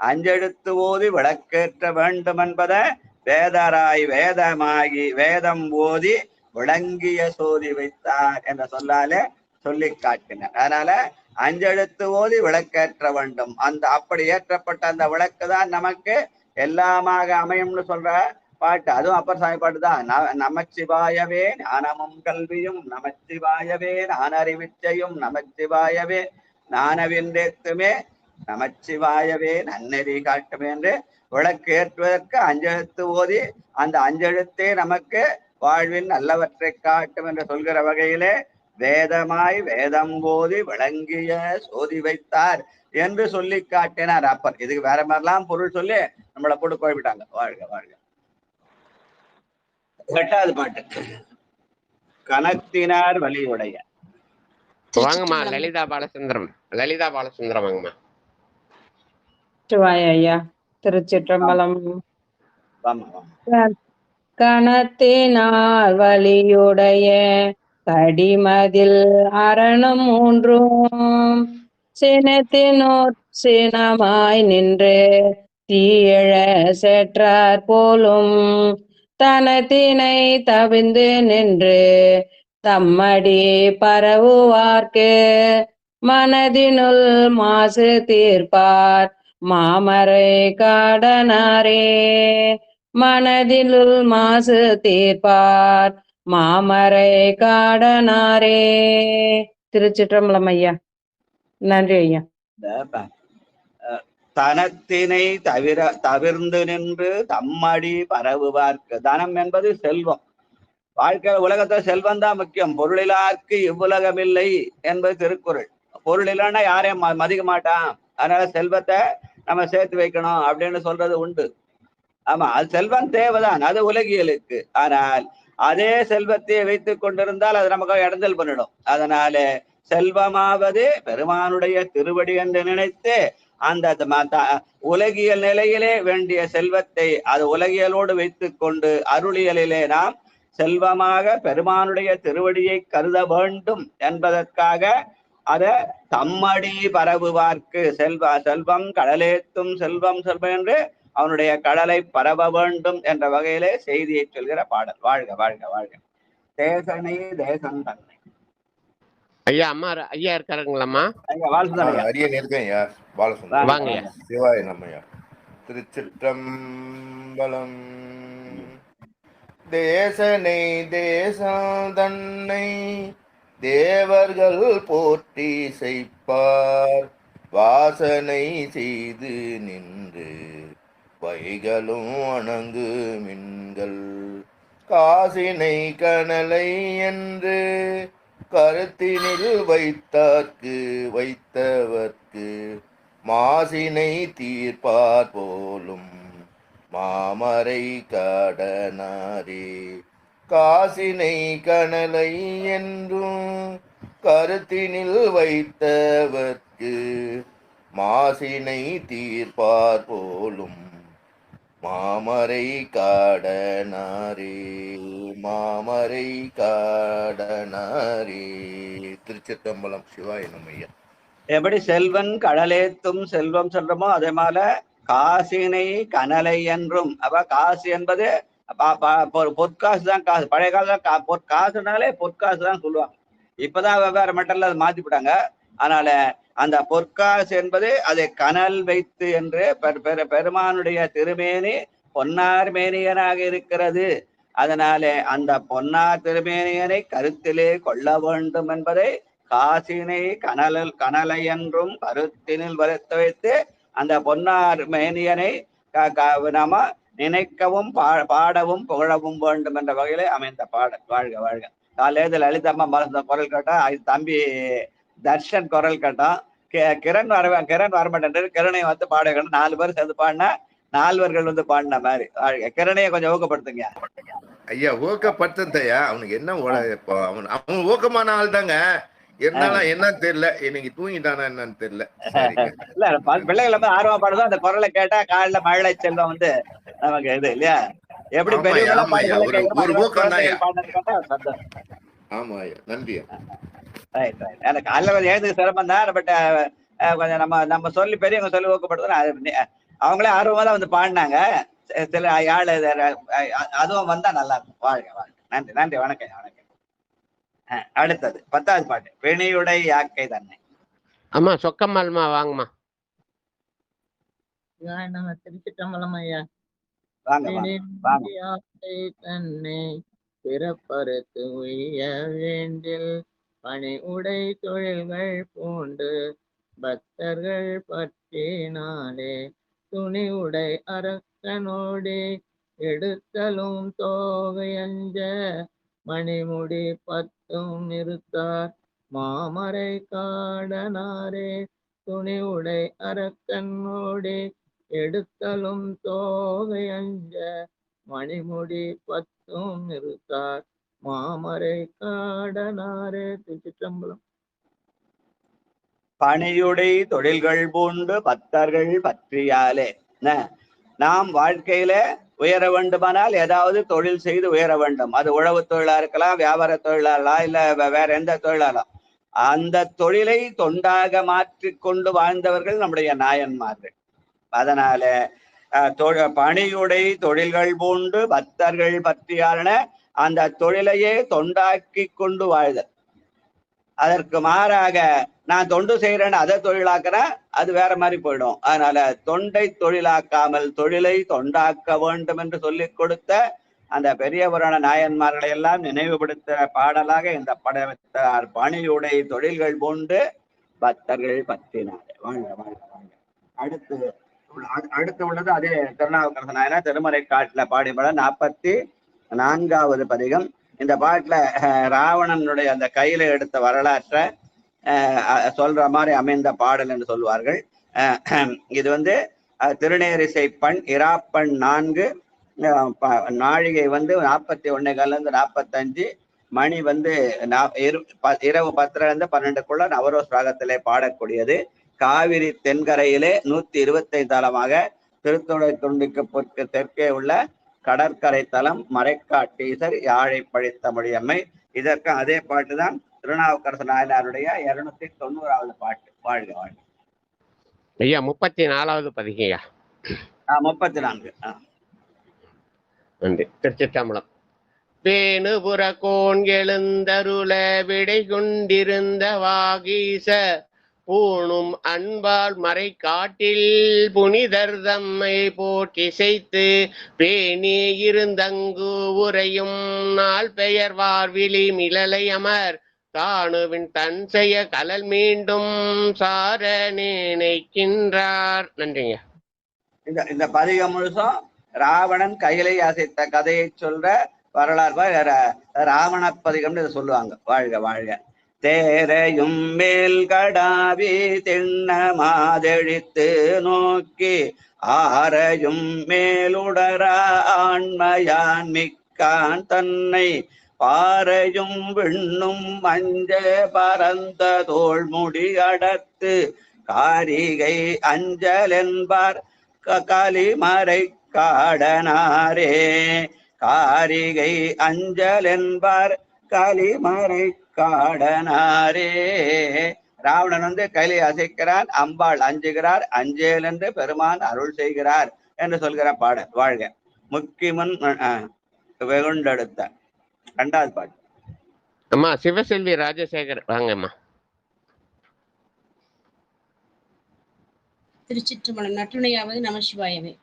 அஞ்செழுத்து ஓதி விளக்கேற்ற வேண்டும் என்பதை வேதராய் வேதமாகி வேதம் ஓதி விளங்கிய சோதி வைத்தார் என்ற சொல்லாலே சொல்லி காட்டினார். அதனால அஞ்செழுத்து ஓதி விளக்கேற்ற வேண்டும். அந்த அப்படி ஏற்றப்பட்ட அந்த விளக்கு தான் நமக்கு எல்லாமாக அமையும்னு சொல்ற பாட்டு. அதுவும் அப்பர் சாமி பாட்டு தான். நமச்சிவாயவே ஞானமும் கல்வியும், நமச்சிவாயவே நானறிவிச்சையும், நமச்சிவாயவே நானவின்றேத்துமே, நமச்சிவாயவே நன்னெறி காட்டுமே என்று விளக்கு ஏற்றுவதற்கு அஞ்செழுத்து ஓதி அந்த அஞ்செழுத்தே நமக்கு வாழ்வின் நல்லவற்றை காட்டும் என்று சொல்கிற வகையிலே வேதமாய் வேதம் போதி விளங்கிய சோதி வைத்தார் என்று சொல்லி காட்டினார் அப்பர். இதுக்கு வேற மாதிரிலாம் பொருள் சொல்லி நம்மளை போட்டு குழப்பிட்டாங்க. வாழ்க வாழ்க. 8வது பாட்டு. கணத்தினார் வலியுடைய. வாங்கம்மா லலிதா பாலசுந்தரம். லலிதா பாலசுந்தரம் வாங்கம்மா. ஐயா திருச்சிற்றம்பலம். வாமா. கணத்தினார் வலியுடைய கடிமதில் அரணம் 3 சினத்தினோர் சினமாய் நின்று தீயழ செற்றார் போலும் தனத்தினை தவிந்து நின்று தம்மடி பரவுவார்க்கு மனதினுள் மாசு தீர்ப்பார் மாமரை காடனாரே, மனதிலுள் மாசு தீர்ப்பார் மாமரை காடனாரே. திருச்சிற்றம்பலம் ஐயா. நன்றி ஐயா. தனத்தினை தவிர்ந்து நின்று தம்மடி பரவுவார்க்கு. தனம் என்பது செல்வம். வாழ்க்கை உலகத்துல செல்வம் தான் முக்கியம். பொருளிலார்க்கு இவ்வுலகமில்லை என்பது திருக்குறள். பொருள் இல்லைன்னா யாரையும் மதிக்க மாட்டான். அதனால செல்வத்தை நம்ம சேர்த்து வைக்கணும் அப்படின்னு சொல்றது உண்டு. ஆமா, அது செல்வம் தேவைதான், அது உலகியலுக்கு. ஆனால் அதே செல்வத்தை வைத்துக் கொண்டிருந்தால் அது நமக்கு இடைஞ்சல் பண்ணிடும். அதனால செல்வமாவது பெருமானுடைய திருவடி என்று நினைத்து அந்த உலகியல் நிலையிலே வேண்டிய செல்வத்தை அது உலகியலோடு வைத்துக் கொண்டு அருளியலிலே நாம் செல்வமாக பெருமானுடைய திருவடியை கருத வேண்டும் என்பதற்காக அத தம்மடி பரவுவார்க்கு. செல்வம் கடலேத்தும் செல்வம் என்று அவனுடைய கடலை பரவ வேண்டும் என்ற வகையிலே செய்தியை சொல்கிற பாடல். வாழ்க வாழ்க வாழ்க. தேசனை தேசம் தன்னை. ஐயா அம்மா ஐயா இருக்காருங்களாம்மா? அரியன் இருக்கேன் ஐயா. பாலசுந்தரம் வாங்க. சிவாய நம்மையா. திருச்சிற்றம்பலம். தேசனை தேசம் தன்னை தேவர்கள் போற்றி செய்ப்பார். வாசனை செய்து நின்று வைகளும் வணங்கு மின்கள். காசினை கனலை என்று கருத்தினில் வைத்தவர்க்கு மாசினை தீர்ப்பார் போலும் மாமரை காடனாரே. காசினை கனலை என்றும் கருத்தினில் வைத்தவர்க்கு மாசினை தீர்ப்பார் போலும் மாமரை காடனாரே. மாமரை காடனாரே. திருச்சிற்றம்பலம். சிவாய நம்மையா. எப்படி செல்வன் கடலேத்தும் செல்வம் சொல்றோமோ அதே மாதிரி காசினை கனலை என்றும். அப்ப காசு என்பது பொற்காசு தான். காசு பழைய காலம் காசுனாலே பொற்காசு தான் சொல்லுவாங்க. இப்பதான் வெவ்வேறு மெட்டல்ல அதை மாத்திவிட்டாங்க. அதனால அந்த பொற்காசு என்பது அதை கனல் வைத்து என்று பெருமானுடைய திருமேனி பொன்னார் மேனியனாக இருக்கிறது. அதனாலே அந்த பொன்னார் திருமேனியனை கருத்திலே கொள்ள வேண்டும் என்பதை காசினை கனலை என்றும் கருத்தினில் வளர்த்து வைத்து அந்த பொன்னார் மேனியனை நாம நினைக்கவும் பாடவும் புகழவும் வேண்டும் என்ற வகையிலே அமைந்த பாடல். வாழ்க வாழ்க. காலையில லலிதம்மா மறந்த குரல் கேட்டா, தம்பி தர்ஷன் குரல் கேட்டோம். கிரண் வரமாட்டேன். கிரனை வந்து பாடுகள் 4 பேர் சேர்ந்து பாடினா 4 வந்து பாடின மாதிரி. கிரணையை கொஞ்சம் ஊக்கப்படுத்துங்க ஐயா. ஊக்கப்படுத்தையா? அவனுக்கு என்ன அவன் ஊக்கமான ஆள் தாங்க. இருந்தாலும் என்ன தெரியல, இன்னைக்கு தூங்கிட்டானா என்னன்னு தெரியல. இல்ல பிள்ளைகள் வந்து ஆர்வம் பாடுதோ அந்த குரலை கேட்டா காலைல மழை செல்வம் வந்து நமக்கு இது இல்லையா? எப்படி பெரிய ஆமா நன்றி. எனக்கு காலைல எழுதுக்கு சிரமம் தான். பட் கொஞ்சம் நம்ம சொல்லி பெரியவங்க சொல்லி ஊக்கப்படுத்துறோம். அவங்களே ஆர்வமா தான் வந்து பாடினாங்க. சில ஆளு அதுவும் வந்தா நல்லா இருக்கும். வாழ்க வாழ்க. நன்றி நன்றி. வணக்கம் வணக்கம். அடுத்தது 10வது பாட்டு. பிணியுடை யாக்கை தன்னை. அம்மா சொக்கம்மாள்மா வாங்கம்மா. திருச்சிற்றம்பலம் ஐயா. தன்னை பிறப்பறுத்து உய்ய வேண்டில் பணி உடை தொழில்கள் பூண்டு பக்தர்கள் பற்றினாலே துணி உடை அரக்கனோடி எடுத்தலும் தோகையஞ்ச மணிமுடி 10 நிறுத்தார் மாமரை காடனாரே. துணி உடை அரக்கனோடி எடுத்தலும் தோகையஞ்ச மணிமுடி 10 நிறுத்தார் மாமரை காடனாரே. திருச்சிற்றம்பலம். பணியுடை தொழில்கள் பூண்டு பக்தர்கள் பற்றியாலே. நாம் வாழ்க்கையில உயர வேண்டுமானால் ஏதாவது தொழில் செய்து உயர வேண்டும். அது உழவு தொழிலா இருக்கலாம், வியாபார தொழிலாளா, இல்ல வேற எந்த தொழிலாளா. அந்த தொழிலை தொண்டாக மாற்றிக்கொண்டு வாழ்ந்தவர்கள் நம்முடைய நாயன்மார்கள். அதனால பணியுடை தொழில்கள் பூண்டு பக்தர்கள் பற்றியான அந்த தொழிலையே தொண்டாக்கி கொண்டு வாழ்தல். அதற்கு மாறாக நான் தொண்டு செய்யறேன்னு அதை தொழிலாக்குறேன், அது வேற மாதிரி போயிடும். அதனால தொண்டை தொழிலாக்காமல் தொழிலை தொண்டாக்க வேண்டும் என்று சொல்லிக் கொடுத்த அந்த பெரிய புராண நாயன்மார்களை எல்லாம் நினைவுபடுத்த பாடலாக இந்த படத்தார் பணியுடை தொழில்கள் பூண்டு பக்தர்கள் பற்றினார். வாழ்க வாழ்க வாழ்க. அடுத்து உள்ளது அதே திருநாவுக்கரசு நாயனார் திருமறை காட்டுல பாடிபட 44வது பதிகம். இந்த பாட்டுல ராவணனுடைய அந்த கையில எடுத்த வரலாற்றை சொல்ற மாதிரி அமைந்த பாடல் என்று சொல்வார்கள். இது வந்து திருநேரிசை பண் இராப்பண் 4, நாழிகை வந்து 41 45, மணி வந்து இரவு 10-12 நவரோஸ் ராகத்திலே பாடக்கூடியது. காவிரி தென்கரையிலே 125 தலமாக திருத்துறை துண்டிக்கு தெற்கே உள்ள கடற்கரை தலம் மறைக்காட்டீசர் யாழை பழித்த மொழியம்மை. இதற்கு அதே பாட்டு தான் திருநாவுக்கரசு நாயனாருடைய 290வது பாட்டு. வாழ்க வாழ்க ஐயா. 34வது பதிகையா? 34. நன்றி. திருச்சிற்றம்பலம். பேணுபுற கோன் எழுந்தருள விடை கொண்டிருந்த வாகீச பூணும் அன்பால் மறை காட்டில் புனிதர் தம்மை போற்றிசைத்து பேணி இருந்தங்கு உரையும் நாள் பெயர் வார்விழி மிளலை அமர் தானுவின் தன் செய்ய கலல் மீண்டும் சார நினைக்கின்றார். நன்றிங்க. இந்த பதிகம் முழுசும் ராவணன் கையிலை அசைத்த கதையை சொல்ற வரலாறு ராவண பதிகம்னு இதை சொல்லுவாங்க. வாழ்க வாழ்க. தேரையும் மேல் கடாவி திண்ண மாதெழித்து நோக்கி ஆரையும் மேலுடர ஆண்மையான் மிக்கான் தன்னை பாறையும் விண்ணும் மஞ்ச பரந்த தோள்முடி அடத்து காரிகை அஞ்சல் என்பார் கலிமறை காடனாரே. காரிகை அஞ்சல் என்பார் கலிமறை காடனாரே. ராவணன் வந்து கையிலை அசைக்கிறான், அம்பாள் அஞ்சுகிறார், அஞ்சேல் என்று பெருமான் அருள் செய்கிறார் என்று சொல்கிற பாடல். வாழ்க. முக்கியமன் வெகுண்டெடுத்த 2வது பாட்டு. அம்மா சிவசெல்வி ராஜசேகர் வாங்கம்மா. திருச்சிற்றம்பலம். நற்றுணையாவது நமசிவாயவே.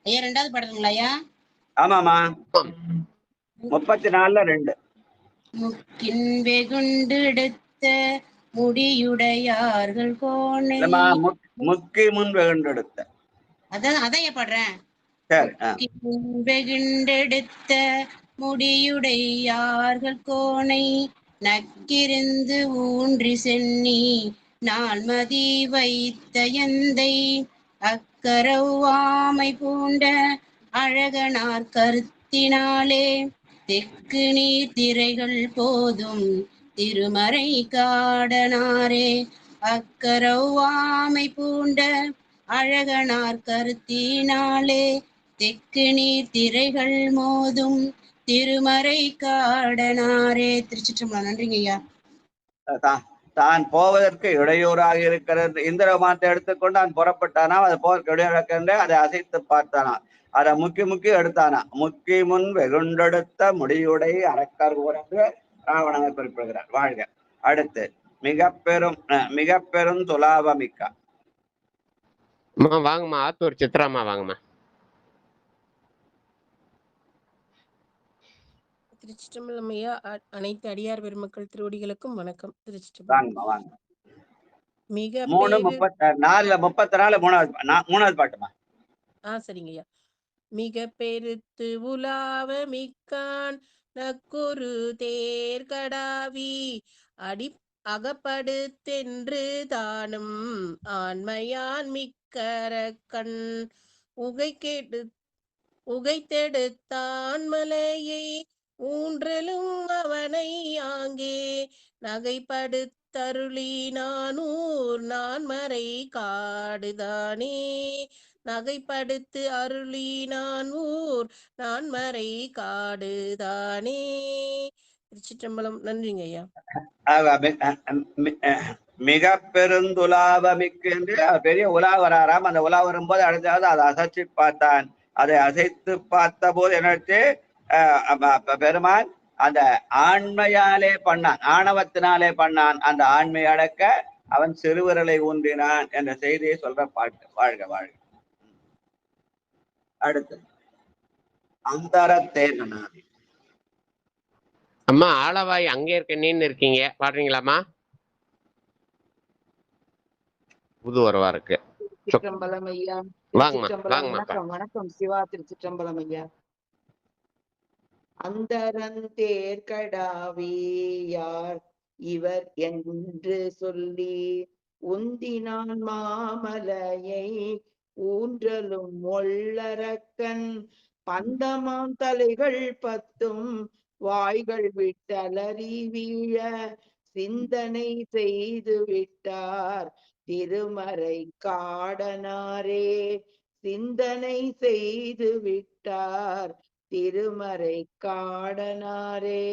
ஐயா 2வது பாடலுங்களா ஐயா? ஆமாமா. 34-2. முக்கின் வெகுண்டெடுத்த முடியுடையார்கள் கோணை. முக்கி முன் வெகுண்டெடுத்த. அதைய பாடுறேன். வெகுண்டெடுத்த முடியுடையார்கள் கோணை நக்கிருந்து ஊன்றி சென்னி நாள்மதி வைத்த எந்தை அக்கரவாமை பூண்ட அழகனார் கருத்தினாலே தெற்கு நீர் திரைகள் போதும் திருமறை காடனாரே. அக்கரவாமை பூண்ட அழகனார் கருத்தினாலே தெற்கு நீர் திரைகள் மோதும் திருமறை காடனாரே. திருச்சிற்றம்பலம். நன்றிங்க ஐயா. தான் போவதற்கு இடையூறாக இருக்கிறது இந்திரமாத்தை எடுத்துக்கொண்டு அவன் புறப்பட்டானா, அது போவதற்கு இடையூறாக அதை அசைத்து பார்த்தானா, அதை முக்கி எடுத்தானா. முக்கி முன் வெகுண்டெடுத்த முடியுடை அரக்கர் என்று ராவணனை குறிப்பிடுகிறார். வாழ்க. அடுத்து மிக பெரும் துலாபமிக்கா. வாங்கம்மா. ஆத்தூர் சித்ராமா வாங்கம்மா. திருச்சிற்றம்பலம் ஐயா. அனைத்து அடியார் பெருமக்கள் திருவடிகளுக்கும் வணக்கம். திருச்சிற்றம்பலம். மிக 3:34 பாட்டுமா. சரிங்க ஐயா. மிக பெருத்து உலாவ மிக்கான் நக்குரு தேர்கடாவி அடி அகப்படுத்தென்று தானும் ஆண்மையான் மிக்கர கண் உகைத்தெடுத்தான் மலையை ஊன்றலும் அவனை ஆங்கே நகைப்படுத்தருளி நானூர் நான்மறை காடுதானே. நகைப்படுத்து அருளி நானூர் நான்மறை காடுதானே. திருச்சிற்றம்பலம். நன்றிங்க ஐயா. மிக பெருந்துலாபமிக்கு என்று பெரிய உலா வராராம். அந்த உலா வரும்போது அடுத்தாவது அதை அசைச்சு பார்த்தான். அதை அசைத்து பார்த்த போது என்னச்சு பெருமான் அந்த ஆண்மையாலே பண்ணான், ஆணவத்தினாலே பண்ணான். அந்த ஆண்மை அடக்க அவன் சிறுவிரலை ஊன்றினான் என்ற செய்தியை சொல்ற பாட்டு. வாழ்க வாழ்க. அடுத்து அந்தரத்தேனாதி. அம்மா ஆளவாய் அங்கே இருக்கேன்னு இருக்கீங்க, பாடுறீங்களாம்மா? புது வரவா இருக்கு. திருச்சிற்றம்பலம் ஐயா. வாங்கம்மா திருச்சிற்றம்பலம். வாங்கம்மாப்பா. வணக்கம் வணக்கம் சிவா. திருச்சிற்றம்பலம் ஐயா. அந்தரந்தேர்கடாவியார் இவர் என்று சொல்லி உந்தினான் மாமலையை ஊன்றலும் ஒள்ளரக்கன் பந்தமாம் தலைகள் பத்தும் வாய்கள் விட்டலறி வீழ சிந்தனை செய்து விட்டார் திருமறை காடனாரே. சிந்தனை செய்து விட்டார் திருமறை காடனாரே.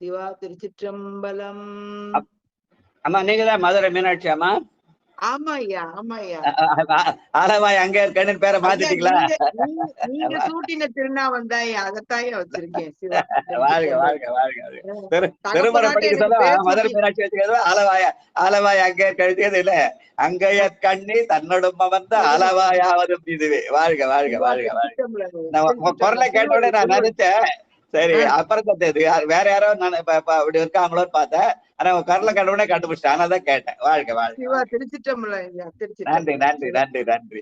சிவா. திருச்சிற்றம்பலம். அம்மா நீங்க தான் மதுரை மீனாட்சி அம்மா? ஆமாய்யா ஆமாய்யா. ஆலவாய் அங்கே இருக்கேன்னு பேரை மாத்திட்டீங்களா? நீங்க சூட்டின திருநாவந்தாயா, அதத்தாயா வச்சிருக்கேன். சிவா. வாழ்க வாழ்க வாழ்க. திருமறை படிக்க சொல்ல மதுரை மீனாட்சி வச்சுக்கிறது. ஆலவாய் அங்கே கழித்தது இல்ல, அங்கைய கண்ணி தன்னோடும் வந்து ஆலவாயாவதும் இதுவே. வாழ்க வாழ்க வாழ்க வாழ்க. நான் குரலை கேட்டோட நான் நினைச்சேன், சரி அப்புறம் வேற யாரோ அப்படி இருக்காங்களோன்னு பார்த்தேன். ஆனா குரலை கேட்டவுடனே கண்டுபிடிச்சேன், அதனாலதான் கேட்டேன். வாழ்க வாழ்க. நன்றி நன்றி நன்றி நன்றி.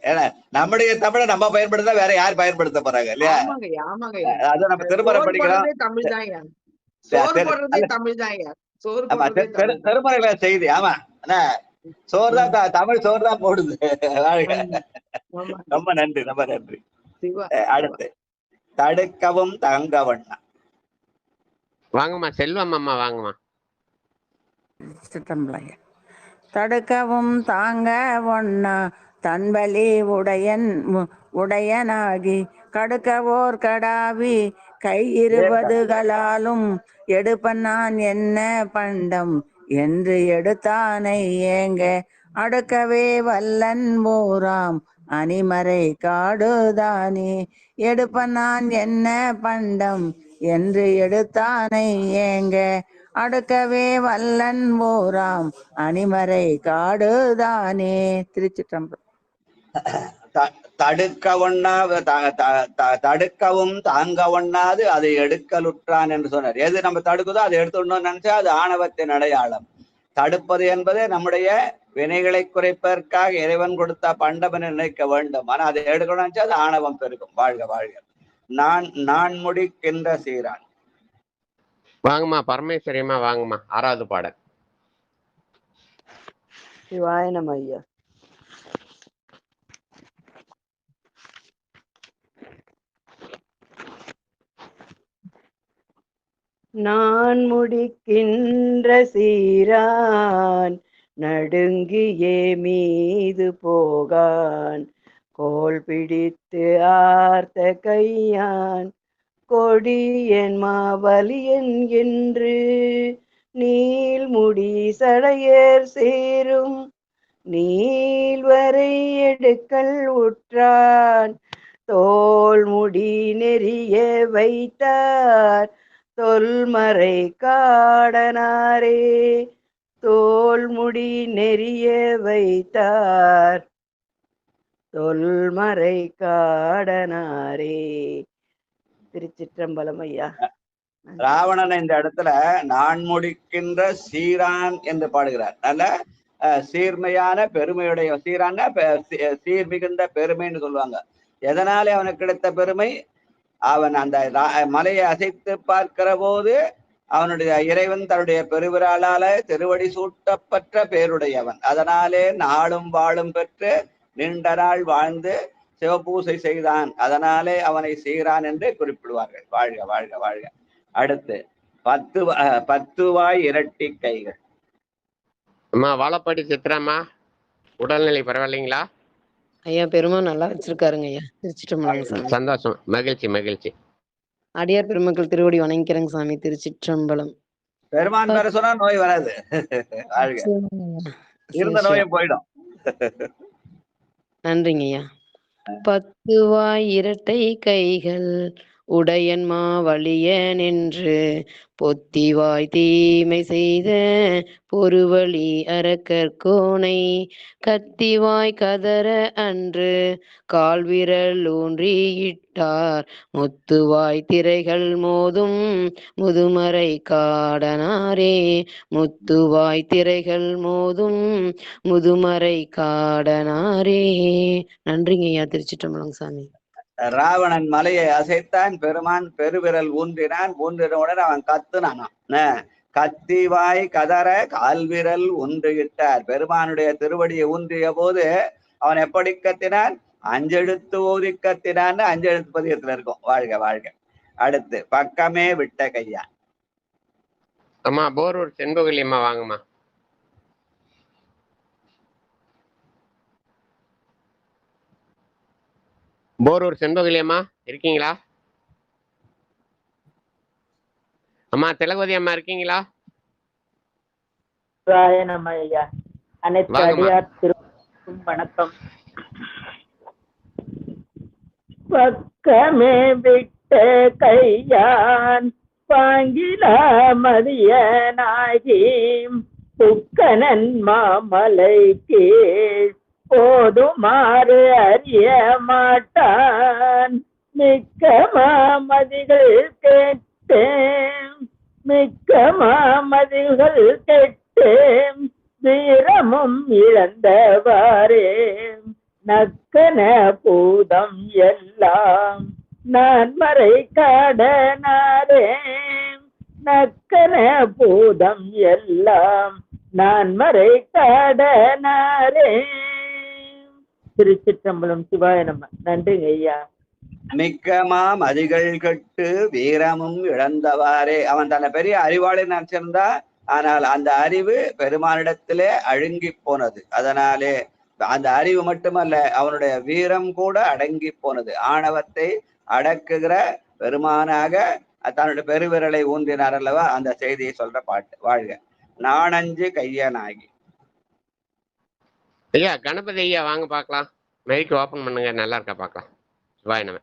ஏன்னா நம்முடைய தமிழை நம்ம பயன்படுத்த வேற யார் பயன்படுத்த போறாங்க இல்லையா? அது நம்ம திருமறை படிக்கிறோம். திருமறையில செய்தி. ஆமா, சோறு தான் தமிழ் சோறு தான் போடுது. ரொம்ப நன்றி ரொம்ப நன்றி. அடுத்து தடுக்கவும் தங்கவண்ணா. வாங்கம்மா செல்வம் அம்மா வாங்கம்மா. தடுக்கவும் தாங்க ஒண்ணா தன்பலி உடையனாகி கடுக்கவோர் கடாவி கை இருபதுகளாலும் எடுப்பன் நான் என்ன பண்டம் என்று எடுத்தானை ஏங்க அடுக்கவே வல்லன் போராம் அணிமறை காடுதானே. எடுப்பன் நான் என்ன பண்டம் என்று எடுத்தானை ஏங்க அடுக்கவே வல்லன் போராம் அணிமறை காடுதானே. திருச்சிற்றம்பலம். தடுக்க ஒண்ணா தடுக்கவும் தாங்க ஒண்ணாது அதை எடுக்கலுற்றான் என்று சொன்னார். எது நம்ம தடுக்குதோ அதை எடுத்துடணும்னு நினைச்சா அது ஆணவத்தின் அடையாளம். தடுப்பது என்பது நம்முடைய வினைகளை குறைப்பதற்காக இறைவன் கொடுத்த பண்டம் என நினைக்க வேண்டும். ஆனா அதை எடுக்கணும்னு நினைச்சா அது ஆணவம் பெருகும். வாழ்க வாழ்க. நான் முடிக்கின்ற சீரான். வாங்கம்மா பரமேஸ்வரியம்மா வாங்கம்மா. 6வது பாடல். சிவாய நம ஐயா. நான் முடிக்கின்ற சீரான் நடுங்கியே மீது போகான் கோல் பிடித்து ஆர்த்த கையான் கொடியன் மாவலியன் என்று நீள்முடி சடையர் சேரும் நீள்வரை எடுக்கல் உற்றான் தோள்முடி நெறிய வைத்தார் தொல்மறை காடனாரே. தோள்முடி நெறிய வைத்தார் தொல்மறை காடனாரே. திருச்சிற்றம்பலம் ஐயா. ராவணன் இந்த இடத்துல நான் முடிக்கின்ற சீரான் என்று பாடுகிறார். நல்ல சீர்மையான பெருமையுடைய சீரான சீர் மிகுந்த பெருமைன்னு சொல்லுவாங்க. எதனாலே அவனுக்கு கிடைத்த பெருமை? அவன் அந்த மலையை அசைத்து பார்க்கிற போது அவனுடைய இறைவன் தன்னுடைய பெருவிராளால திருவடி சூட்டப்பட்ட பேருடையவன். அதனாலே நாளும் வாழும் பெற்று நீண்ட நாள் வாழ்ந்து சிவபூசை செய்தான். அதனாலே அவனை சீரான் என்று குறிப்பிடுவார்கள். வாழ்க வாழ்க வாழ்க. அடுத்து 10 வாய் இரட்டி கைகள். அம்மா வாழப்பாடி சித்ராம்மா, உடல்நிலை பரவாயில்லைங்களா? ஐயா பெருமாள் நல்லா வச்சிருக்காருங்க ஐயா. திருச்சிற்றம்பலம் சாமி. சந்தோஷம், மகிழ்ச்சி மகிழ்ச்சி. அடியார் பெருமக்கள் திருவடி வணங்கிக்கிறேங்க சாமி. திருச்சிற்றம்பலம். பெருமான் பேர சொன்னா நோய் வராது. இருந்த நோயும் போயிடும். நன்றிங்க ஐயா. 10 வாய் இரட்டை கைகள் உடையன் மாவலிய நின்று பொத்திவாய் தீமை செய்த பொறுவழி அரக்கர்கோனை கத்திவாய் கதற அன்று கால்விரல் ஊன்றியிட்டார் முத்துவாய் திரைகள் மோதும் முதுமறை காடனாரே முத்துவாய் திரைகள் மோதும் முதுமறை காடனாரே. நன்றிங்க ஐயா. திருச்சிற்றம்பலம் சாமி. ராவணன் மலையை அசைத்தான், பெருமான் பெருவிரல் ஊன்றினான். ஊன்றினவுடன் அவன் கத்துனான். கத்திவாய் கதற கால்விரல் ஊன்றியிட்டார். பெருமானுடைய திருவடியை ஊன்றிய போது அவன் எப்படி கத்தினான்? அஞ்செழுத்து ஓதி கத்தினான்னு அஞ்செழுத்து பதியத்துல இருக்கும். வாழ்க வாழ்க. அடுத்து பக்கமே விட்ட கையான். அம்மா போரூர் செண்பகலியம்மா வாங்கம்மா. போரூர் செண்பகலியம்மா இருக்கீங்களா? அம்மா திலகவதி அம்மா இருக்கீங்களா? ஐயா. அனைத்து அடியார் திருவடிக்கும் வணக்கம். பக்கமே விட்ட கையான் பாங்கில மதியனாகி புக்கனன் மாமலை கீழ் போதுமாறு அறிய மாட்டான் மிக்க மாமதிகள் கேட்டேன் மிக்க மாமதிகள் கேட்டேன் வீரமும் இழந்தவாறே நக்கன பூதம் எல்லாம் நான் மறை காடனாரே நக்கன பூதம் எல்லாம் நான் மறை காடனாரே. திருச்சிற்றம்பலம். சிவாய நம. நன்றிங்க ஐயா. மிக்கமா மதிகள் கட்டு வீரமும் இழந்தவாறே. அவன் தன்னை பெரிய அறிவாளி நினைச்சிருந்தா, ஆனால் அந்த அறிவு பெருமானிடத்திலே அழுங்கி போனது. அதனாலே அந்த அறிவு மட்டுமல்ல, அவனுடைய வீரம் கூட அடங்கி போனது. ஆணவத்தை அடக்குகிற பெருமானாக தன்னுடைய பெருவிரலை ஊன்றினார் அல்லவா, அந்த செய்தியை சொல்ற பாட்டு. வாழ்க. நாணஞ்சு கையனாகி. ஐயா கணபதி ஐயா வாங்க பார்க்கலாம். மைக் ஓப்பன் பண்ணுங்க. நல்லா இருக்கா பார்க்கலாம். சிவாய நம.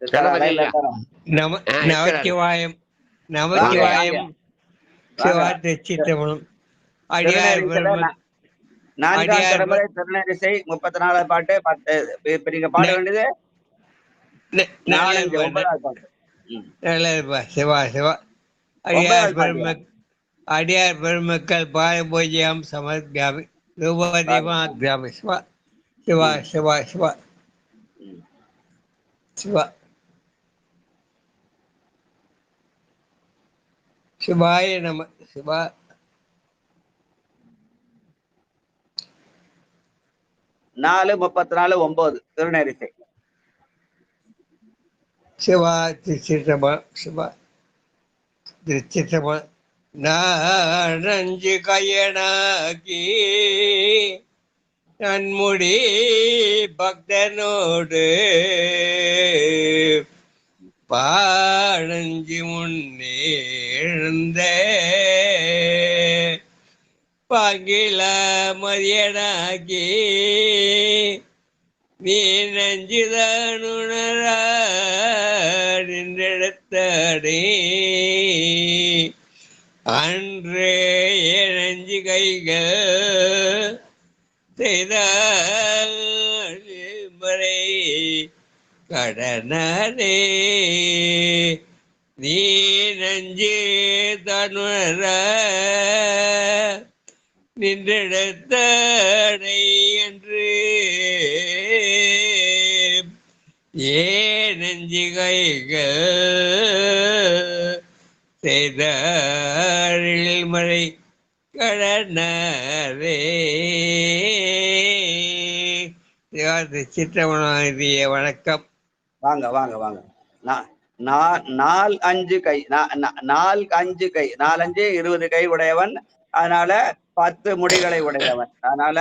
கணபதி ஐயா. நமச்சிவாயம். நமச்சிவாயம். சிவா திருச்சிற்றம்பலம். அடியார் நான்காம் தலைமுறை திருநெரிசை 34 பாட்டு. 10 நீங்க பாட வேண்டியது நல்லதுப்பா. சிவா சிவா. அடியார் பெருமக்கள் பாரபூஜ்யம் சமர்ப்பியாமி ரூபதீமாக்யாமி. சிவா சிவா சிவா சிவா சிவா சிவாய நம. சிவா 4:34 திருநெரிசை. சிவா திருச்சிற்றம்பலம். சிவா திருச்சிற்றம்பலம். நானஞ்சு கையனாகி நன்முடி பக்தனோடு பாழஞ்சு முன்னேழ்ந்த பாங்கில மதியனாகி நீ நஞ்சுதானுணரா நின்றெடுத்தாடே அன்றே நஞ்சு கைகள் செய்தால் மறை கடனே நீ நஞ்சு தானுணர நின்றெடுத்தாடை என்று நெஞ்சு கைகள் செய்தாரில் மறை கடனே. சித்திரவணிய வணக்கம். வாங்க வாங்க வாங்க. 4-5 கை. 4-5 கை. 4-5 20 கை உடையவன். அதனால 10 முடிகளை உடையவன். அதனால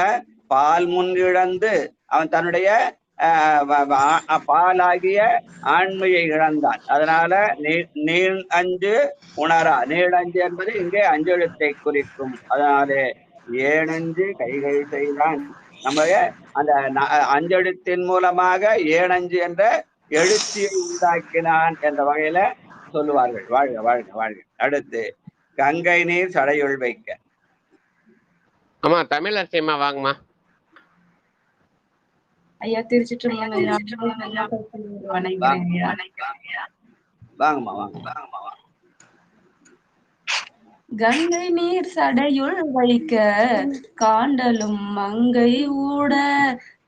பால் முன் இழந்து அவன் தன்னுடைய பாலாகிய ஆண்மையை இழந்தான். அதனால நீள் 5 உணரா. நீள் 5 என்பது இங்கே 5 எழுத்தை குறிக்கும். அதனாலே 7 கைகள் செய்தான் நம்ம அந்த அஞ்செழுத்தின் மூலமாக ஏனஞ்சு என்ற எழுச்சியை உண்டாக்கினான் என்ற வகையில சொல்லுவார்கள். வாழ்க வாழ்க வாழ்க. அடுத்து கங்கை நீர் சடையுள் வைக்க. ஆமா தமிழரசியம்மா வாங்கம்மா. ஐயா வாங்கம்மா வாங்க. கங்கை நீர் சடையுள் வைக்க காண்டலும் மங்கை ஊட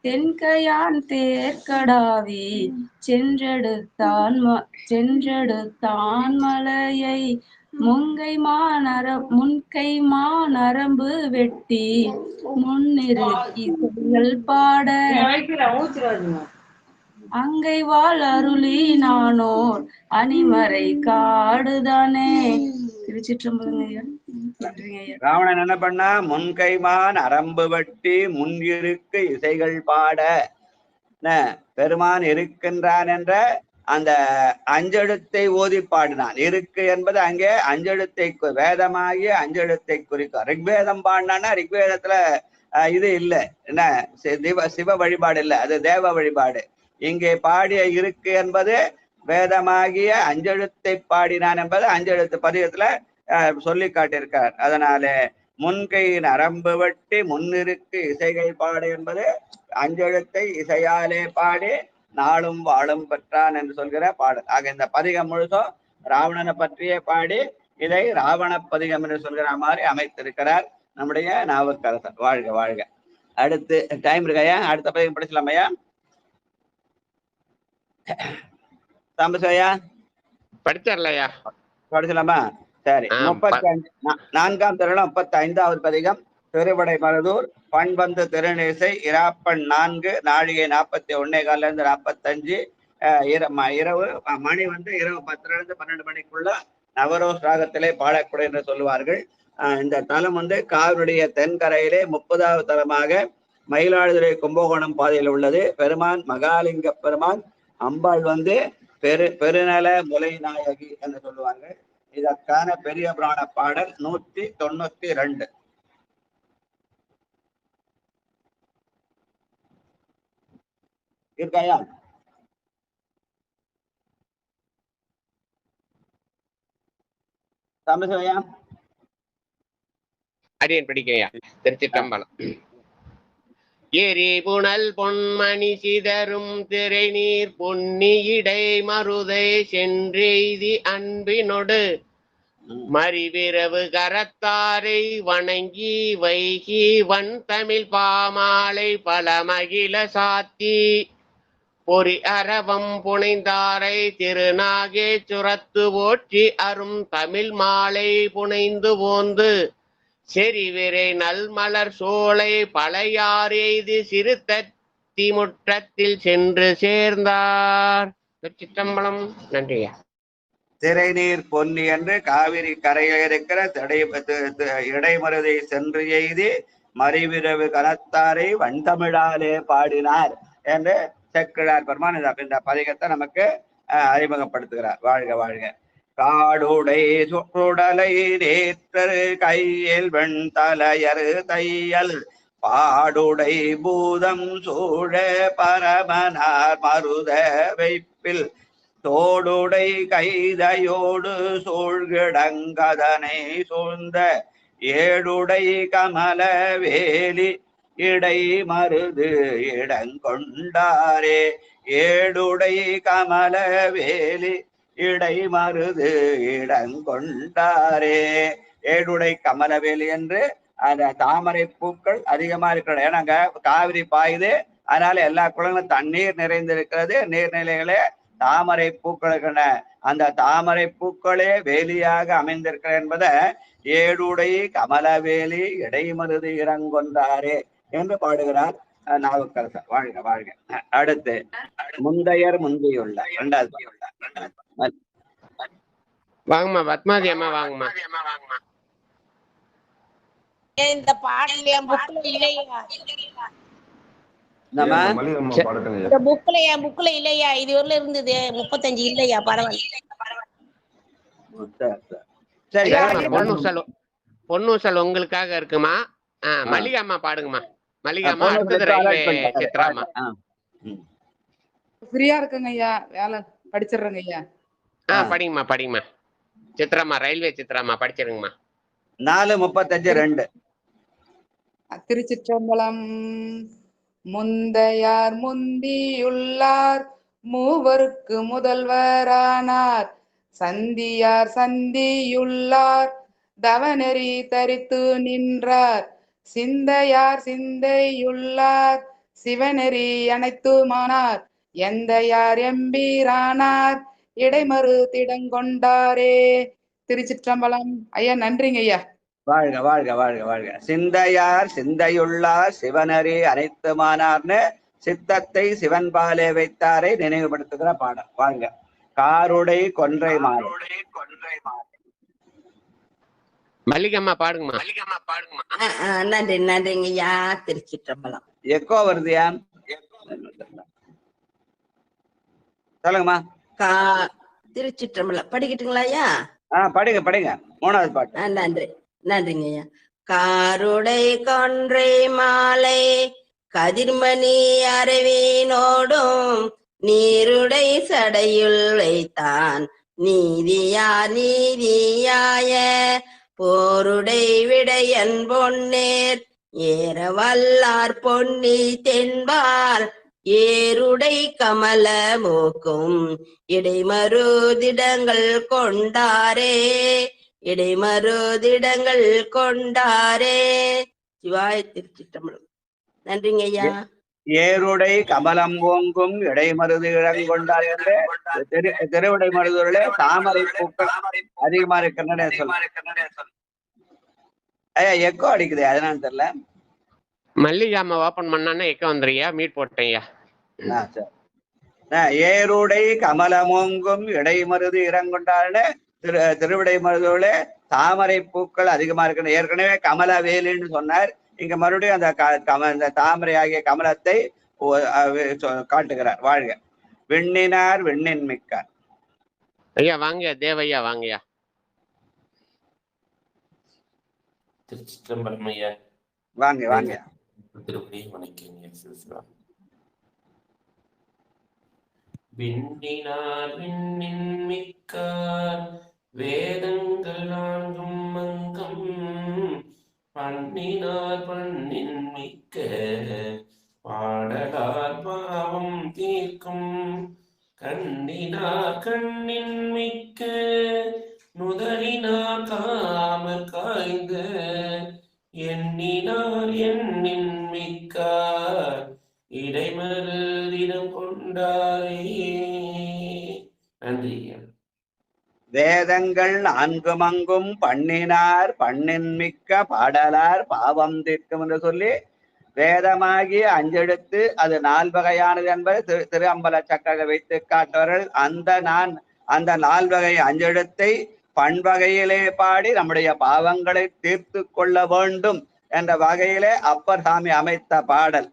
தென்கையான் தேர்கடாவி சென்றெடுத்தான் மலையை முன்கை மாநரம்பு வெட்டி முன்னிறுத்தி செயல் பாட அங்கை வாழ் அருளி நானோர் அணிமறை காடுதானே. திருச்சிற்றம்பலம். ராவணன் என்ன பண்ணா? முன்கைமான் அரம்பு வட்டி முன்இருக்கு இசைகள் பாட. பெருமான் இருக்கின்றான் என்ற அந்த அஞ்செழுத்தை ஓதி பாடினான். இருக்கு என்பது அங்கே அஞ்செழுத்தை வேதமாகிய அஞ்செழுத்தை குறிக்கும். ரிக்வேதம் பாடினான்னா ரிக்வேதத்துல இது இல்லை, என்ன சிவ வழிபாடு இல்லை, அது தேவ வழிபாடு. இங்கே பாடிய இருக்கு என்பது வேதமாகிய அஞ்செழுத்தை பாடினான் என்பது அஞ்செழுத்து பதிகத்துல சொல்லி காட்டியிருக்கார். அதனால முன்கையின் அரம்பு வட்டி முன்னிருக்கு இசைகள் பாடு என்பது அஞ்செழுத்தை இசையாலே பாடி நாளும் வாழும் பெற்றான் என்று சொல்கிற பாடல். ஆக இந்த பதிகம் முழுதும் ராவணனை பற்றியே பாடி இதை ராவண பதிகம் என்று சொல்கிற மாதிரி அமைத்திருக்கிறார் நம்முடைய நாவுக்கரசர். வாழ்க வாழ்க. அடுத்து டைம் இருக்கையா? அடுத்த பதிகம் படிச்சலாமையா? சாம்பசிவையா படிச்சிடலையா? படிச்சலாமா? சரி. 4ஆம் திருவிழா 35வது பதிகம். திருவடை மருதூர் பண்பந்து திருநேசை இராப்பண் 4 நாழிகை 41:15 45. இரவு மணி இரவு 10 12 மணிக்குள்ள நவரோஸ் ராகத்திலே பாடக்கூடிய என்று சொல்லுவார்கள். இந்த தலம் காவிரியுடைய தென்கரையிலே 30வது தலமாக மயிலாடுதுறை கும்பகோணம் பாதையில் உள்ளது. பெருமான் மகாலிங்க பெருமான், அம்பாள் பெருநல முலை நாயகி என்று சொல்லுவாங்க. இதற்கான பெரிய புராண பாடல் 192. இருக்காயா? தமிழ்யா அடியன் படிக்கையா? திருச்சிற்றம்பலம். எரி புனல் பொன்மணி சிதறும் திரை நீர் பொன்னி இடை மருதை சென்றெய்தி அன்பினொடு மறிவிரவு கரத்தாரை வணங்கி வைகி வன் தமிழ் பாமாலை பல மகிழ சாத்தி பொறி அரவம் புனைந்தாரை திருநாகே சுரத்து போற்றி அரும் தமிழ் மாலை புனைந்து போந்து செறிவிரை நல்மலர் சோலை பழையார் எய்து சிறுத்தத்தி முற்றத்தில் சென்று சேர்ந்தார். சிற்றம்பலம். நன்றியா. திரைநீர் பொன்னி என்று காவிரி கரையில் இருக்கிற இடைமருதை சென்று எய்தி மறிவிரவு கனத்தாரை வன்தமிழாலே பாடினார் என்று செக்கிழார் பெருமான் இந்த பதிகத்தை நமக்கு அறிமுகப்படுத்துகிறார். வாழ்க வாழ்க. காடுடை சுற்றுடலை நேற்றரு கையில் வெண்தலையரு தையல் பாடுடை பூதம் சூழ பரமனார் மருத வைப்பில் தோடுடை கைதையோடு சூழ்கிடங்கதனை சூழ்ந்த ஏடுடை கமல வேலி இடை மருது இடங்கொண்டாரே. ஏடுடை கமல வேலி இடை மருது இடங்கொண்டாரே. ஏடுடை கமலவேலி என்று அந்த தாமரை பூக்கள் அதிகமா இருக்கிறது. ஏன்னா அங்க காவிரி பாயுது, அதனால எல்லா குளங்களும் தண்ணீர் நிறைந்திருக்கிறது. நீர்நிலைகளே தாமரை பூக்கள், அந்த தாமரை பூக்களே வேலியாக அமைந்திருக்கிறது என்பதை ஏடுடை கமலவேலி இடைமருது இறங்கொண்டாரே என்று பாடுகிறார் நாவுக்கரசர். வாழ்க வாழ்க. அடுத்து முந்தையர் முந்தியுள்ள 2வது. வாங்கம்மா பத்மாதி அம்மா வாங்கம்மா. இந்த பாடல் என் புக்ல இல்லையா? இந்த புக்ல இல்லையா? இது வரல இருந்தது 35 இல்லையா? பரவாயில்ல. பொன்னூசல் உங்களுக்காக இருக்குமா? மல்லிகா அம்மா பாடுங்கம்மா. மல்லிகாமா, பொண்ணு அடுத்தது சேர்த்து ரயில்வே அலர்ட் பண்ணிட்டாரு. சித்ராமா. ஃப்ரீயா இருக்குங்க ஐயா, வேலை படிச்சிடுறேங்க ஐயா. படிங்கம்மா படிங்கம்மா. சித்ராமா, ரயில்வே சித்ராமா படிச்சிருங்கம்மா. 4:35 திருச்சிற்றம்பலம். முந்தையார் முந்தியுள்ளார் மூவருக்கு முதல்வரானார், சந்தியார் சந்தியுள்ளார் தவநெறி தரித்து நின்றார், சிந்தையார் சிந்தையுள்ளார் சிவநெறி அனைத்துமானார், எந்தையார் எம்பீரானார் இடைமறு திடங்கொண்டாரே. திருச்சிற்றம்பலம். ஐயா நன்றிங்க ஐயா. வாழ்க வாழ்க வாழ்க வாழ்க. சிந்தையார் சிந்தையுள்ளார் சிவனரி அனைத்துமானார்னு சித்தத்தை சிவன் பாலே வைத்தாரை நினைவுபடுத்துகிற பாடம். வாழ்க. காருடை கொன்றை மாறு. மல்லிகம்மா பாடுங்கம்மா. நன்றி நன்றிங்க ஐயா. திருச்சிற்றம்பலம். எக்கோ வருதுயா? சொல்லுங்கம்மா. திருச்சிற்றம்பலம் படிக்கட்டுங்களா ஐயா? படிங்க படிங்க. 3வது பாட்டு. நன்றி நன்றிங்க ஐயா. காருடை கொன்றை மாலை கதிர்மணி அரவினோடும் நீருடை சடையுள் வைத்தான், நீதியா நீதியாய போருடை விடையன் பொன்னேர் ஏற வல்லார் பொன்னி தென்பால் ஏருடை கமல மூக்கும் இடைமருதிடங்கள் கொண்டாரே, இடைமருதிடங்கள் கொண்டாரே. சிவாய திருச்சிற்றம்பலம். நன்றிங்க ஐயா. ஏருடை கமலம் ஓங்கும் இடைமருது இடங்கொண்டார் என்று திருவிடை மருதுகளே தாமரை பூக்கள் அதிகமா இருக்கிற சொல்ல. ஐயா எக்கோ அடிக்குது, அதனால தெரியல. மல்லிகாமா ஓபன் பண்ணா எக்கோ வந்துருயா. மீட் போட்டேன்யா. ஏருடை கமலமோங்கும் இடைமருது இடங்கொண்டார்னு திருவிடை மருதுகளே தாமரை பூக்கள் அதிகமா இருக்கணும். ஏற்கனவே கமல வேலின்னு சொன்னார். இங்க மறுபடியும் அந்த தாமரை ஆகிய கமலத்தை காட்டுகிறார். வாழ்க. விண்ணினார் விண்ணின் மிக்கார். ஐயா வாங்க தேவையா வாங்கயா. திருச்சிற்றம்பலம் ஐயா. வாங்க வாங்க. திருப்பதி வணக்கம். விண்ணினார் விண்ணின் மிக்கார் வேதங்கள் 4 மங்கம் பண்ணினார் பண்ணின் மிக்க பாடலார் பாவம் தீர்க்கும் கண்ணினார் கண்ணின் மிக்க நுதலினார் காமர் காய்ந்த எண்ணினார் எண்ணின் மிக்கார் இடைமருதிடம் கொண்டாரே. நன்றி. வேதங்கள் 4 மங்கும் பண்ணினார் பண்ணின் மிக்க பாடலார் பாவம் தீர்க்கும் என்று சொல்லி வேதமாகி 5 எழுத்து அது 4 வகையானது என்பது திரு அம்பல சக்கர வைத்து காட்டுவார்கள். அந்த 4 வகை 5 எழுத்தை பண்வகையிலே பாடி நம்முடைய பாவங்களை தீர்த்து கொள்ள வேண்டும் என்ற வகையிலே அப்பர் சாமி அமைத்த பாடல்.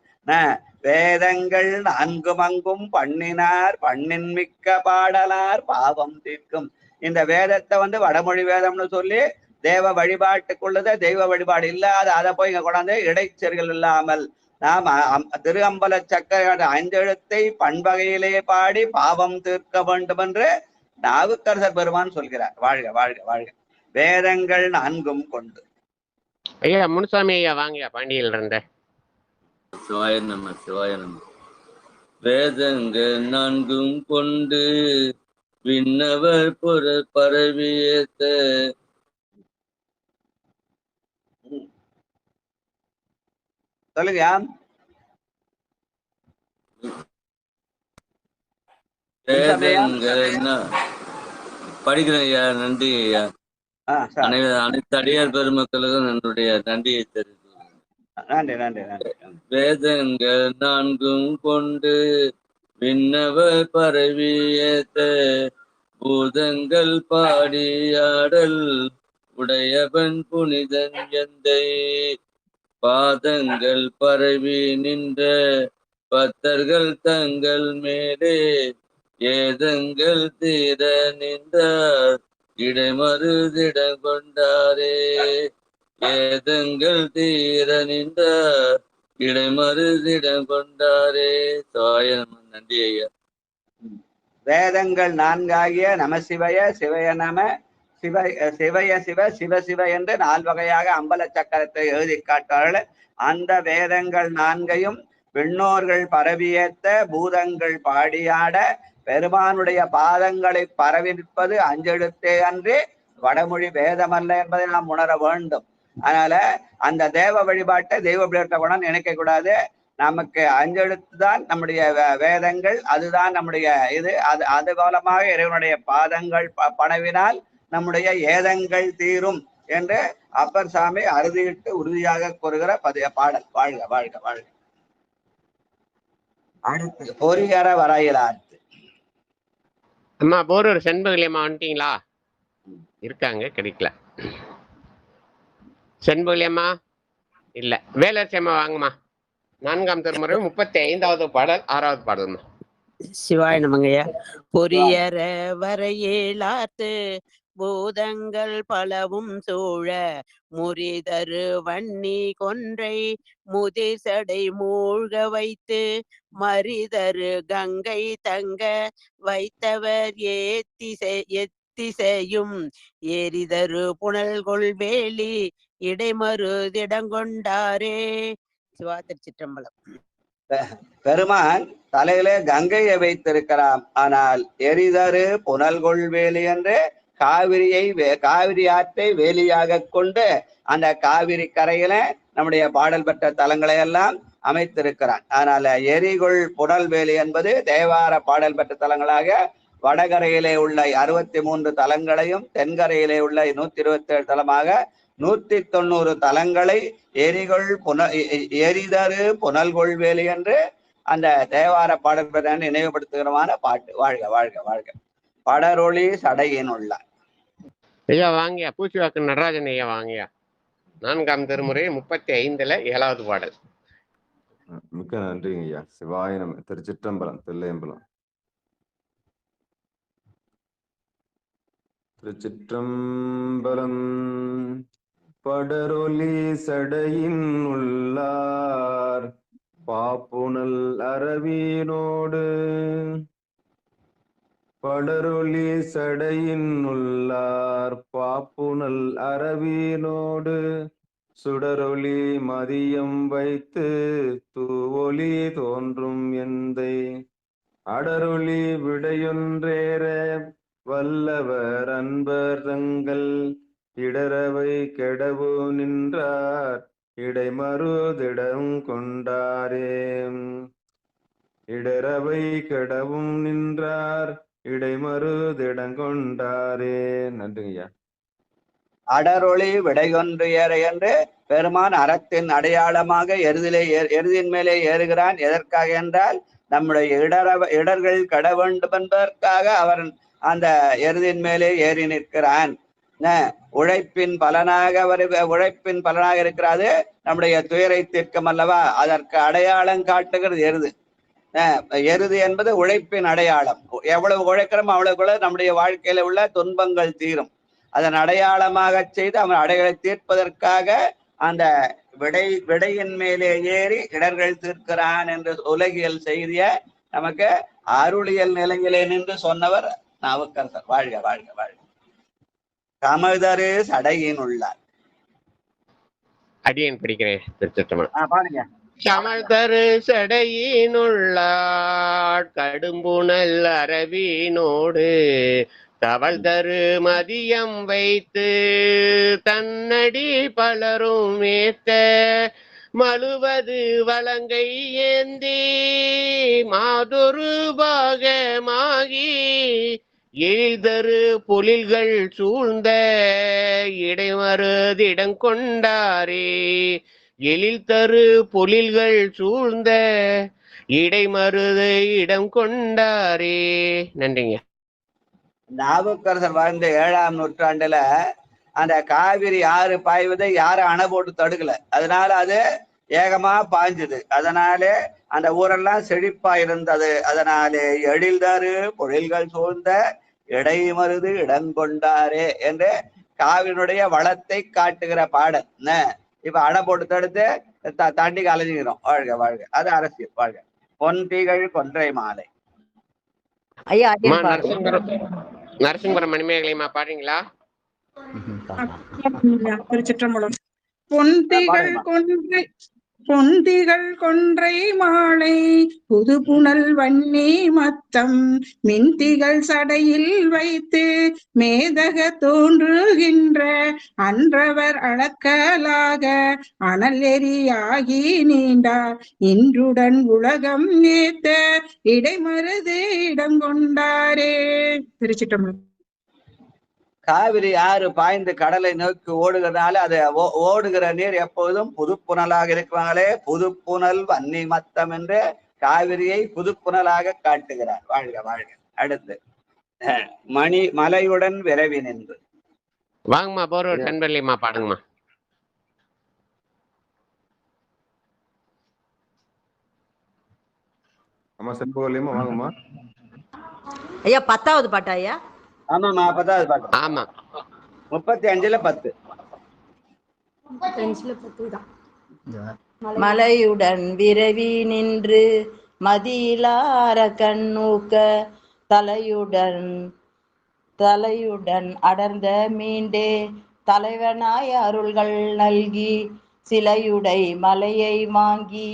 வேதங்கள் 4 மங்கும் பண்ணினார் பண்ணின் மிக்க பாடலார் பாவம் தீர்க்கும். இந்த வேதத்தை வடமொழி வேதம்னு சொல்லி தேவ வழிபாட்டுக்குள்ளத தெய்வ வழிபாடு இல்லாத அதை போய் இங்க கொண்டாந்து இடைச்செருகள் இல்லாமல் நாம் திரு அம்பல சக்கர 5 எழுத்தை பண்பகையிலே பாடி பாவம் தீர்க்க வேண்டும் என்று நாவுக்கரசர் பெருமான் சொல்கிறார். வாழ்க வாழ்க வாழ்க. வேதங்கள் 4 கொண்டு. ஐயா முனுசாமி ஐயா வாங்கயா பாண்டியில் இருந்த. சிவாய நம சிவாய நம. வேதங்கள் 4 கொண்டு விண்ணவர் பொருள் பரவியேத்த சொல்லுங்க. படிக்கிறேன் ஐயா. நன்றி ஐயா. அனைத்து அடியார் பெருமக்களுக்கும் என்னுடைய நன்றியை தெரிவித்துள்ளேன். வேதங்கள் 4 கொண்டு விண்ணவர் பரவியேத்த பூதங்கள் பாடியாடல் உடையவன் புனிதன் எந்தை பாதங்கள் பரவி நின்ற பத்தர்கள் தங்கள் மேலே ஏதங்கள் தீர நின்றார் இடைமருதிடம் கொண்டாரே. ஏதங்கள் தீர நின்றார் இடைமருதிடம் கொண்டாரே. தாயம். நன்றி ஐயா. வேதங்கள் நான்காகிய நமசிவய சிவய நம சிவ சிவய சிவ சிவ சிவ என்று 4 வகையாக அம்பல சக்கரத்தை எழுதி காட்டார்கள். அந்த வேதங்கள் 4ஐயும் விண்ணோர்கள் பரவியேத்த பூதங்கள் பாடியாட பெருமானுடைய பாதங்களை பரவிப்பது அஞ்செழுத்தே அன்றி வடமொழி வேதமல்ல என்பதை நாம் உணர வேண்டும். அதனால அந்த தேவ வழிபாட்டை தெய்வ வழிபாட்டுடன் நினைக்க கூடாது. நமக்கு அஞ்செழுத்து தான் நம்முடைய வேதங்கள், அதுதான் நம்முடைய இது. அது மூலமாக இறைவனுடைய பாதங்கள் பணவினால் நம்முடைய ஏதங்கள் தீரும் என்று அப்பர் சாமி அறுதியிட்டு உறுதியாக கூறுகிற பாடல். வாழ்க வாழ்க வாழ்க. அடுத்து பொறியற வரையிலாத்து. அம்மா போரூர் செண்பகலியம்மா வந்துட்டீங்களா? இருக்காங்க, கிடைக்கல. செண்பகலியம்மா இல்ல. வேலரசியம்மா வாங்கம்மா. 4ஆம் திருமுறை 35வது பாடல் 6வது பாடல்மா. சிவாய நமங்கய்யா. பொரியற வரையிலாத்து பூதங்கள் பலவும் சூழ முறிதரு வன்னி கொன்றை முதிசடை மூழ்க வைத்து மறிதரு கங்கை தங்க வைத்தவர் எத்திசையும் எரிதரு புனல்கொள் வேலி இடைமருதிடங்கொண்டாரே. சிவா திருச்சிற்றம்பலம். பெருமான் தலையிலே கங்கையை வைத்திருக்கிறான். ஆனால் எரிதரு புனல்கொள் வேலி என்று காவிரி ஆற்றை வேலியாக கொண்டு அந்த காவிரி கரையில நம்முடைய பாடல் பெற்ற தலங்களை எல்லாம் அமைத்திருக்கிறான். அதனால எரிகொள் புனல் வேலி என்பது தேவார பாடல் பெற்ற தலங்களாக வடகரையிலே உள்ள 63 தலங்களையும் தென்கரையிலே உள்ள 127 தலமாக 190 தலங்களை எரிதரு புனல்கொள் வேலி என்று அந்த தேவார பாடல் பெற்ற நினைவுபடுத்துகிறமான பாட்டு. வாழ்க வாழ்க வாழ்க. படரொளி சடையின் உள்ளார். ஐயா வாங்கியா. பூச்சிவாக்கு நடராஜன் ஐயா வாங்கியா. 4ஆம் திருமுறை 35ல 7வது பாடல். மிக்க நன்றிங்க ஐயா. சிவாய நம. திருச்சிற்றம்பலம். தில்லையம்பலம். திருச்சிற்றம்பலம். படரொலி சடையின் உள்ளார் பாப்புனல் அரவினோடு படரொலி சடையின் உள்ளார் பாப்புனல் அரவினோடு சுடரொளி மதியம் வைத்து தூவொலி தோன்றும் எந்தை அடரொளி விடையொன்றேற வல்லவர் அன்பர் தங்கள் இடரவை கெடவு நின்றார் இடைமருதிடம் கொண்டாரே. இடரவை கெடவும் நின்றார் இடைமருதிடங்கொண்டாரே. நன்றிங்கய்யா. அடரொளி விடையொன்று ஏற என்று பெருமான் அறத்தின் அடையாளமாக எருதின் மேலே ஏறுகிறான். எதற்காக என்றால் நம்முடைய இடர்கள் கட வேண்டும் என்பதற்காக அவன் அந்த எருதின் மேலே ஏறி நிற்கிறான். உழைப்பின் பலனாக இருக்கிறது நம்முடைய துயரை தீர்க்கம் அல்லவா. அதற்கு அடையாளம் காட்டுகிறது எருது. எருது என்பது உழைப்பின் அடையாளம். எவ்வளவு உழைக்கிறோம் அவ்வளவு நம்முடைய வாழ்க்கையில உள்ள துன்பங்கள் தீரும். அதன் அடையாளமாக செய்து அவன் அடைகளை தீர்ப்பதற்காக அந்த விடையின் மேலே ஏறி இடர்கள் தீர்க்கிறான் என்று உலகியல் செய்திய நமக்கு அருளியல் நிலையிலே நின்று சொன்னவர் நாவுக்கரசர். வாழ்க வாழ்க வாழ்க. கமழ்தரு சடையின் உள்ளார். அடியேன் படிக்கிறேன். திருச்சிற்றம்பலம். பாருங்க. கமழ்தரு சடையினுள்ளார் கடும்புணல் அரவினோடு தவழ்தரு மதியம் வைத்து தன்னடி பலரும் ஏத்த மழுவது வலங்கை ஏந்தி மாதொரு பாகமாகி எழில்தரு பொழில்கள் சூழ்ந்த இடைமருதிடம் கொண்டாரே. எழில் தரு பொழில்கள் சூழ்ந்த இடைமருது இடம் கொண்டாரே. நன்றிங்க. நாவுக்கரசர் வாழ்ந்த 7ஆம் நூற்றாண்டுல அந்த காவிரி ஆறு பாய்வதை யாரும் அணை போட்டு தடுக்கல. அதனால அது ஏகமா பாய்ஞ்சுது. அதனாலே அந்த ஊரெல்லாம் செழிப்பா இருந்தது. அதனாலே எழில்தரு பொழில்கள் சூழ்ந்த இடைமருது இடங்கொண்டாரே என்று காவிரியுடைய வளத்தை காட்டுகிற பாடல். இப்ப அணை போட்டு தடுத்து தாண்டி அலைஞ்சுக்கிறோம். வாழ்க வாழ்க, அது அரசியல். வாழ்க. பொன் தீகள் கொன்றை மாலை. ஐயா நரசிங்கபுரம் மணிமேகலைமா பாடுறீங்களா? திருச்சிற்றம்பலம். பொந்திகள் கொன்றை மாலை புது புனல் வன்னி மத்தம் மின்திகள் சடையில் வைத்து மேதக தோன்றுகின்ற அன்றவர் அளக்கலாக அனல் எரியாகி நீண்டார் இன்றுடன் உலகம் ஏத்த இடைமருது இடங்கொண்டாரே. திருச்சிற்றம்பலம். காவிரி ஆறு பாய்ந்து கடலை நோக்கி ஓடுகிறதுனால அது ஓடுகிற நீர் எப்போதும் புதுப்புணலாக இருக்கிறாங்களே. புதுப்புணல் வன்னி மத்தம் என்று காவிரியை புதுப்புணலாக காட்டுகிறார். வாழ்க வாழ்க. அடுத்து மலையுடன் விரைவி நின்று. வாங்கம்மா போர்வர் கண்பள்ளியம்மா பாடுங்கம்மா. அம்மா செல்பவல்லியம்மா வாங்கம்மா. ஐயா 10வது பாட்டா ஐயா? ஆமாம்மா 10வது பாட்டு. ஆமா 35ல 10. மலையுடன் விரவி நின்று மதியிலார கண்ணூக்க தலையுடன் அடர்ந்த மீண்டே தலைவனாய் அருள்கள் நல்கி சிலையுடை மலையை வாங்கி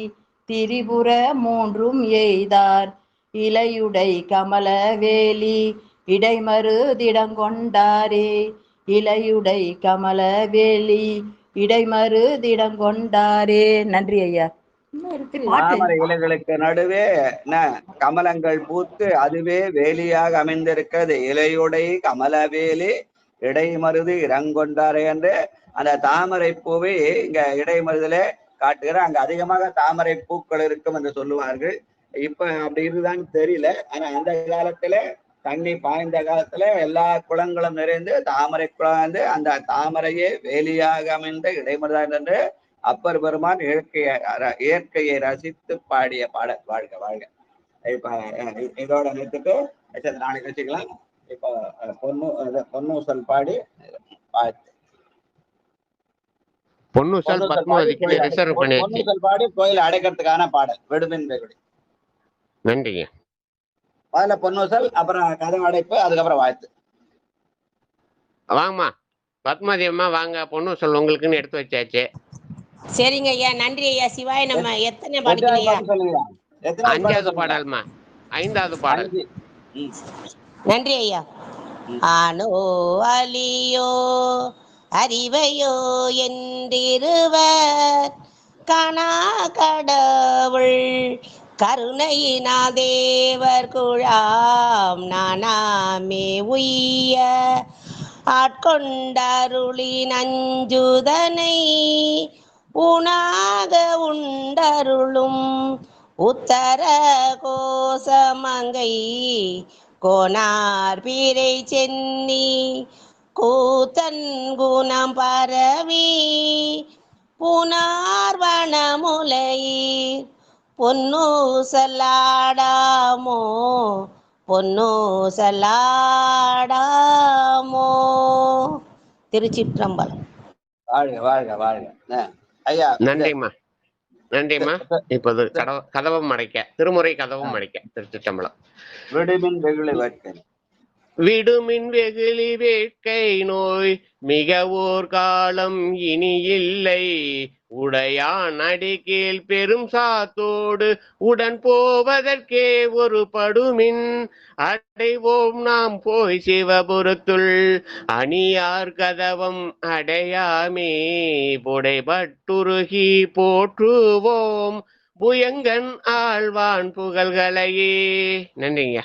திரிபுர மூன்றும் எய்தார் இலையுடை கமலவேலி இடைமருதிடங்கொண்டாரே. இலையுடை கமலவேலி இடைமருதிடங்கொண்டாரே. நன்றி ஐயா. தாமரை இலைகளுக்கு நடுவே கமலங்கள் பூத்து அதுவே வேலியாக அமைந்திருக்கிறது. இலையுடை கமலவேலி இடைமருது இடங்கொண்டாரே என்று அந்த தாமரை பூவை இங்க இடைமருதில காட்டுகிற. அங்க அதிகமாக தாமரை பூக்கள் இருக்கும் என்று சொல்லுவார்கள். இப்ப அப்படி இருக்குதான்னு தெரியல. ஆனா அந்த காலத்துல தண்ணி பாய்ந்த காலத்துல எல்லா குளங்களும் நிறைந்து தாமரை குளம் அந்த தாமரையே வேலியாக அமைந்த இடைமருதா என்று அப்பர் பெருமான் இயற்கையை ரசித்து பாடிய பாடல். வாழ்க வாழ்க. இப்ப இதோட நிறுத்திட்டு நாளைக்கு வச்சுக்கலாம். இப்ப பொன்னூசல் பாடி பொன்னூசல் பாடி கோயில் அடைக்கிறதுக்கான பாடல் விடுமின் வெகுடி. நன்றிங்க. முதல்ல பொன்னூசல், அப்புறம் கதவு அடைப்பு, அதுக்கப்புறம் வாழ்த்து. வாங்கம்மா பத்மாதி அம்மா வாங்க. பொன்னூசல் உங்களுக்குன்னு எடுத்து வச்சாச்சு. சரிங்க ஐயா. நன்றி ஐயா. சிவாய நம்ம எத்தனை பாடுறீங்க? 5வது பாடல்மா. 5வது பாடல். நன்றி ஐயா. ஆனோ அலியோ அறிவையோ என்றிருவர் காணா கடவுள் கருணையினா தேவர் குழாம் நானாமே உய்ய ஆட்கொண்டருளி நஞ்சுதனை உணாக உண்டருளும் உத்தர கோசமங்கை கோனார் பீரை சென்னி கூத்தன் குணம் பரவி புனார்வனமுலையீர் பொன்னூசலாடாமோ பொன்னூசலாடாமோ. திருச்சிற்றம்பலம். வாழ்க வாழ்க வாழ்க. ஐயா நன்றிம்மா. நன்றிம்மா. இப்போது கதவும் அடைக்க திருமுறை கதவும் அடைக்க. திருச்சிற்றம்பலம். விடுமின் வெகுளி வேட்கை. விடுமின் வெகுளி வேட்கை நோய் மிக ஓர் காலம் இனி இல்லை. உடையான் அடிக்கீழ் பெரும் சாத்தோடு உடன் போவதற்கே ஒரு படுமின் அடைவோம் நாம் போய் சிவபுரத்துள் அணியார் கதவம் அடையாமே புடைபட்டுருகி போற்றுவோம் புயங்கன் ஆழ்வான் புகழ்களையே. நன்றிங்க.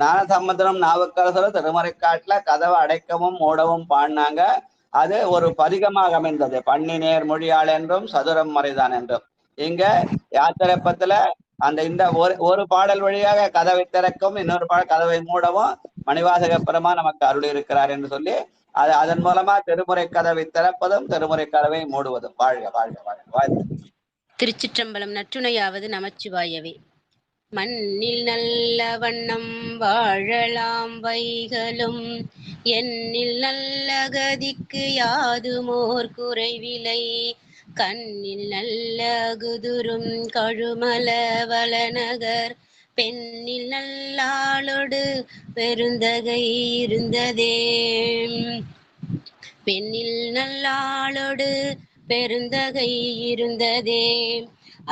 ஞானசம்பந்தரும் நாவுக்கரசரும் திருமறைக்காட்டுல கதவை அடைக்கவும் மூடவும் பாடினாங்க. அது ஒரு பதிகமாக அமைந்தது. பண்ணினேர் மொழியாள் என்றும் சதுரம் மறைதான் என்றும். இங்க யாத்திரப்பத்துல இந்த ஒரு பாடல் வழியாக கதவை திறக்கவும் இன்னொரு பாடல் கதவை மூடவும் மணிவாசக பெருமான் நமக்கு அருள் இருக்கிறார் என்று சொல்லி அதன் மூலமா திருமுறை கதவை திறப்பதும் திருமுறை கதவை மூடுவதும். வாழ்க வாழ்க வாழ்க வாழ்க. திருச்சிற்றம்பலம். நற்றுணையாவது நமச்சிவாயவே. மண்ணில் நல்ல வண்ணம் வாழலாம் வைகளும் எண்ணில் நல்ல கதிக்கு யாதுமோர் குறைவிலை கண்ணில் நல்ல குதுரும் கழுமல வளநகர் பெண்ணில் நல்லாளொடு பெருந்தகை இருந்ததே பெண்ணில் நல்லாளொடு பெருந்தகை இருந்ததே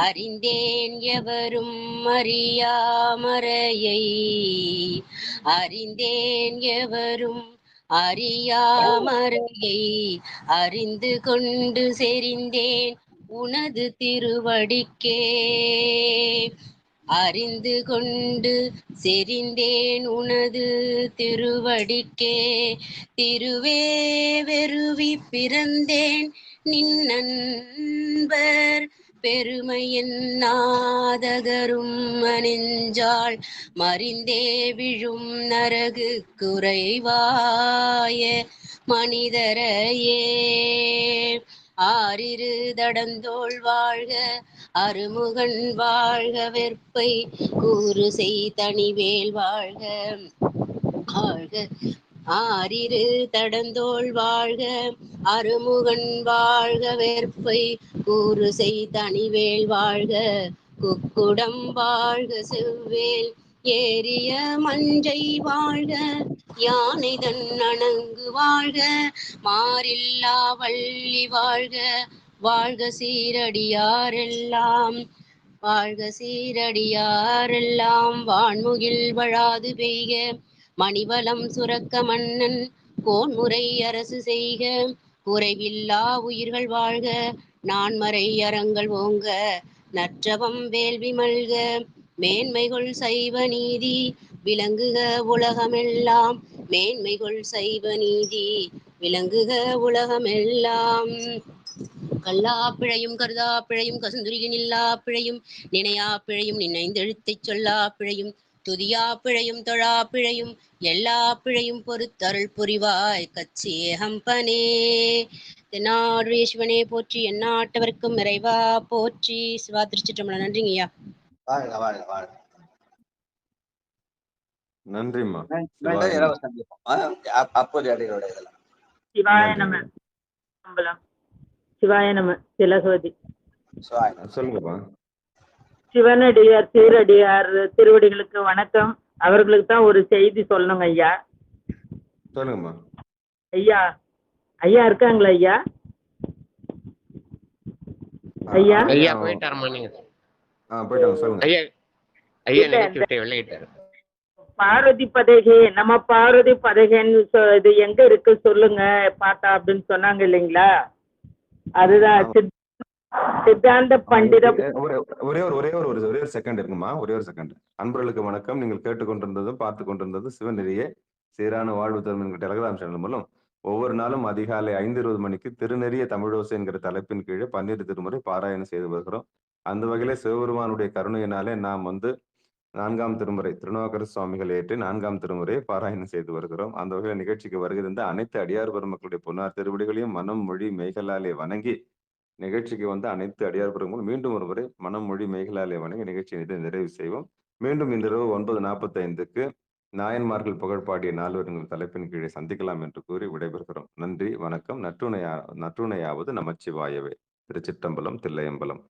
அறிந்தேன் எவரும் அறியாமறையை அறிந்தேன் எவரும் அறியாமறையை அறிந்து கொண்டு செறிந்தேன் உனது திருவடிக்கே அறிந்து கொண்டு செறிந்தேன் உனது திருவடிக்கே திருவே வெறுவி பிறந்தேன் நின் நண்பர் பெருமையின் நாதகரும் அணிஞ்சாள் மறிந்தே விழும் நரகு குறைவாய மனிதரையே ஆறிரு தடந்தோள் வாழ்க அருமுகன் வாழ்க வெற்பை கூறு செய் தனிவேல் வாழ்க வாழ்க ஆறிரு தடந்தோள் வாழ்க அருமுகன் வாழ்க வெற்பை கூறு செய் தனிவேல் வாழ்க குக்குடம் வாழ்க செவ்வேல் ஏறிய மஞ்சை வாழ்க யானை தன் அணங்கு வாழ்க மாறில்லா வள்ளி வாழ்க வாழ்க சீரடியாரெல்லாம் வாழ்க சீரடியாரெல்லாம் வான்முகில் வழாது பெய்க மணிவலம் சுரக்க மன்னன் கோன்முறை அரசு செய்க குறைவில்லா உயிர்கள் வாழ்க நான்மறை அறங்கள் ஓங்க நற்றவம் வேள்வி மல்க மேன்மைகள் சைவ நீதி விளங்குக உலகமெல்லாம் மேன்மைகள் சைவ நீதி விளங்குக உலகமெல்லாம் கல்லா பிழையும் கருதா பிழையும் கசுந்துரியின் இல்லா பிழையும் நினையா பிழையும் நினைந்தெழுத்தைச் சொல்லா பிழையும் துதியா பிழையும் தொழா பிழையும் எல்லா பிழையும் பொறுத்தருள் புரிவாய் கச்சியேகம்பனே தென்னாடுடைய சிவனே போற்றி எந்நாட்டவர்க்கும் இறைவா போற்றி. சிவா திருச்சிற்றம்பலம். நன்றிங்கய்யா. வாழ்க வாழ்க வாழ்க. நன்றிம்மா. மீண்டும் இரவு சந்திப்போம். அப்போது அடிகளோட இதெல்லாம். சிவாய நம. சிவாய நம. திலகவதி. சொல்லுங்கப்பா. சிவனடியார் சீரடியார் திருவடிகளுக்கு வணக்கம். அவர்களுக்கு தான் ஒரு செய்தி சொல்லணுங்க ஐயா. சொல்லுங்கம்மா. ஐயா ஐயா இருக்காங்களா ஐயா? ஐயா ஐயா போயிட்டாருமா. நீங்க போயிட்டாங்க. சொல்லுங்க ஐயா. ஐயா நிகழ்ச்சி விட்டு வெளியிட்டாரு. பார்வதி பதகே நம்ம பார்வதி பதகேன்னு இது எங்க இருக்கு சொல்லுங்க பார்த்தா அப்படின்னு சொன்னாங்க இல்லைங்களா? அதுதான் சித்தாந்த பண்டித. ஒரே ஒரு செகண்ட் இருக்குமா? ஒரே ஒரு செகண்ட். அன்பர்களுக்கு வணக்கம். நீங்கள் கேட்டுக்கொண்டிருந்ததும் பார்த்து கொண்டிருந்ததும் சிவநெறியே சீரான வாழ்வு தரும் என்கிற டெலகிராம் சேனல் மூலம் ஒவ்வொரு நாளும் அதிகாலை 5:20 மணிக்கு திருநெறிய தமிழோசை என்கிற தலைப்பின் கீழே 12 திருமுறை பாராயணம் செய்து வருகிறோம். அந்த வகையில சிவபெருமானுடைய கருணையினாலே நாம் 4ஆம் திருமுறை திருநாவுக்கர சுவாமிகள் ஏற்று 4ஆம் திருமுறையை பாராயணம் செய்து வருகிறோம். அந்த வகையில் நிகழ்ச்சிக்கு வருகின்ற அனைத்து அடியார் பெருமக்களுடைய பொன்னார் திருவடிகளையும் மனம் மொழி மெய்களாலே வணங்கி நிகழ்ச்சிக்கு அனைத்து அடியார் பெருமக்களும் மீண்டும் ஒரு முறை மனம் மொழி மெய்களாலே வணங்கி நிகழ்ச்சியை நிறைவு செய்வோம். மீண்டும் இன்றிரவு 9:45க்கு நாயன்மார்கள் புகழ்பாடிய 4 தலைப்பின் கீழே சந்திக்கலாம் என்று கூறி விடைபெறுகிறோம். நன்றி, வணக்கம். நற்றுணையாவது நமச்சிவாயவே. திருச்சிற்றம்பலம், தில்லையம்பலம்.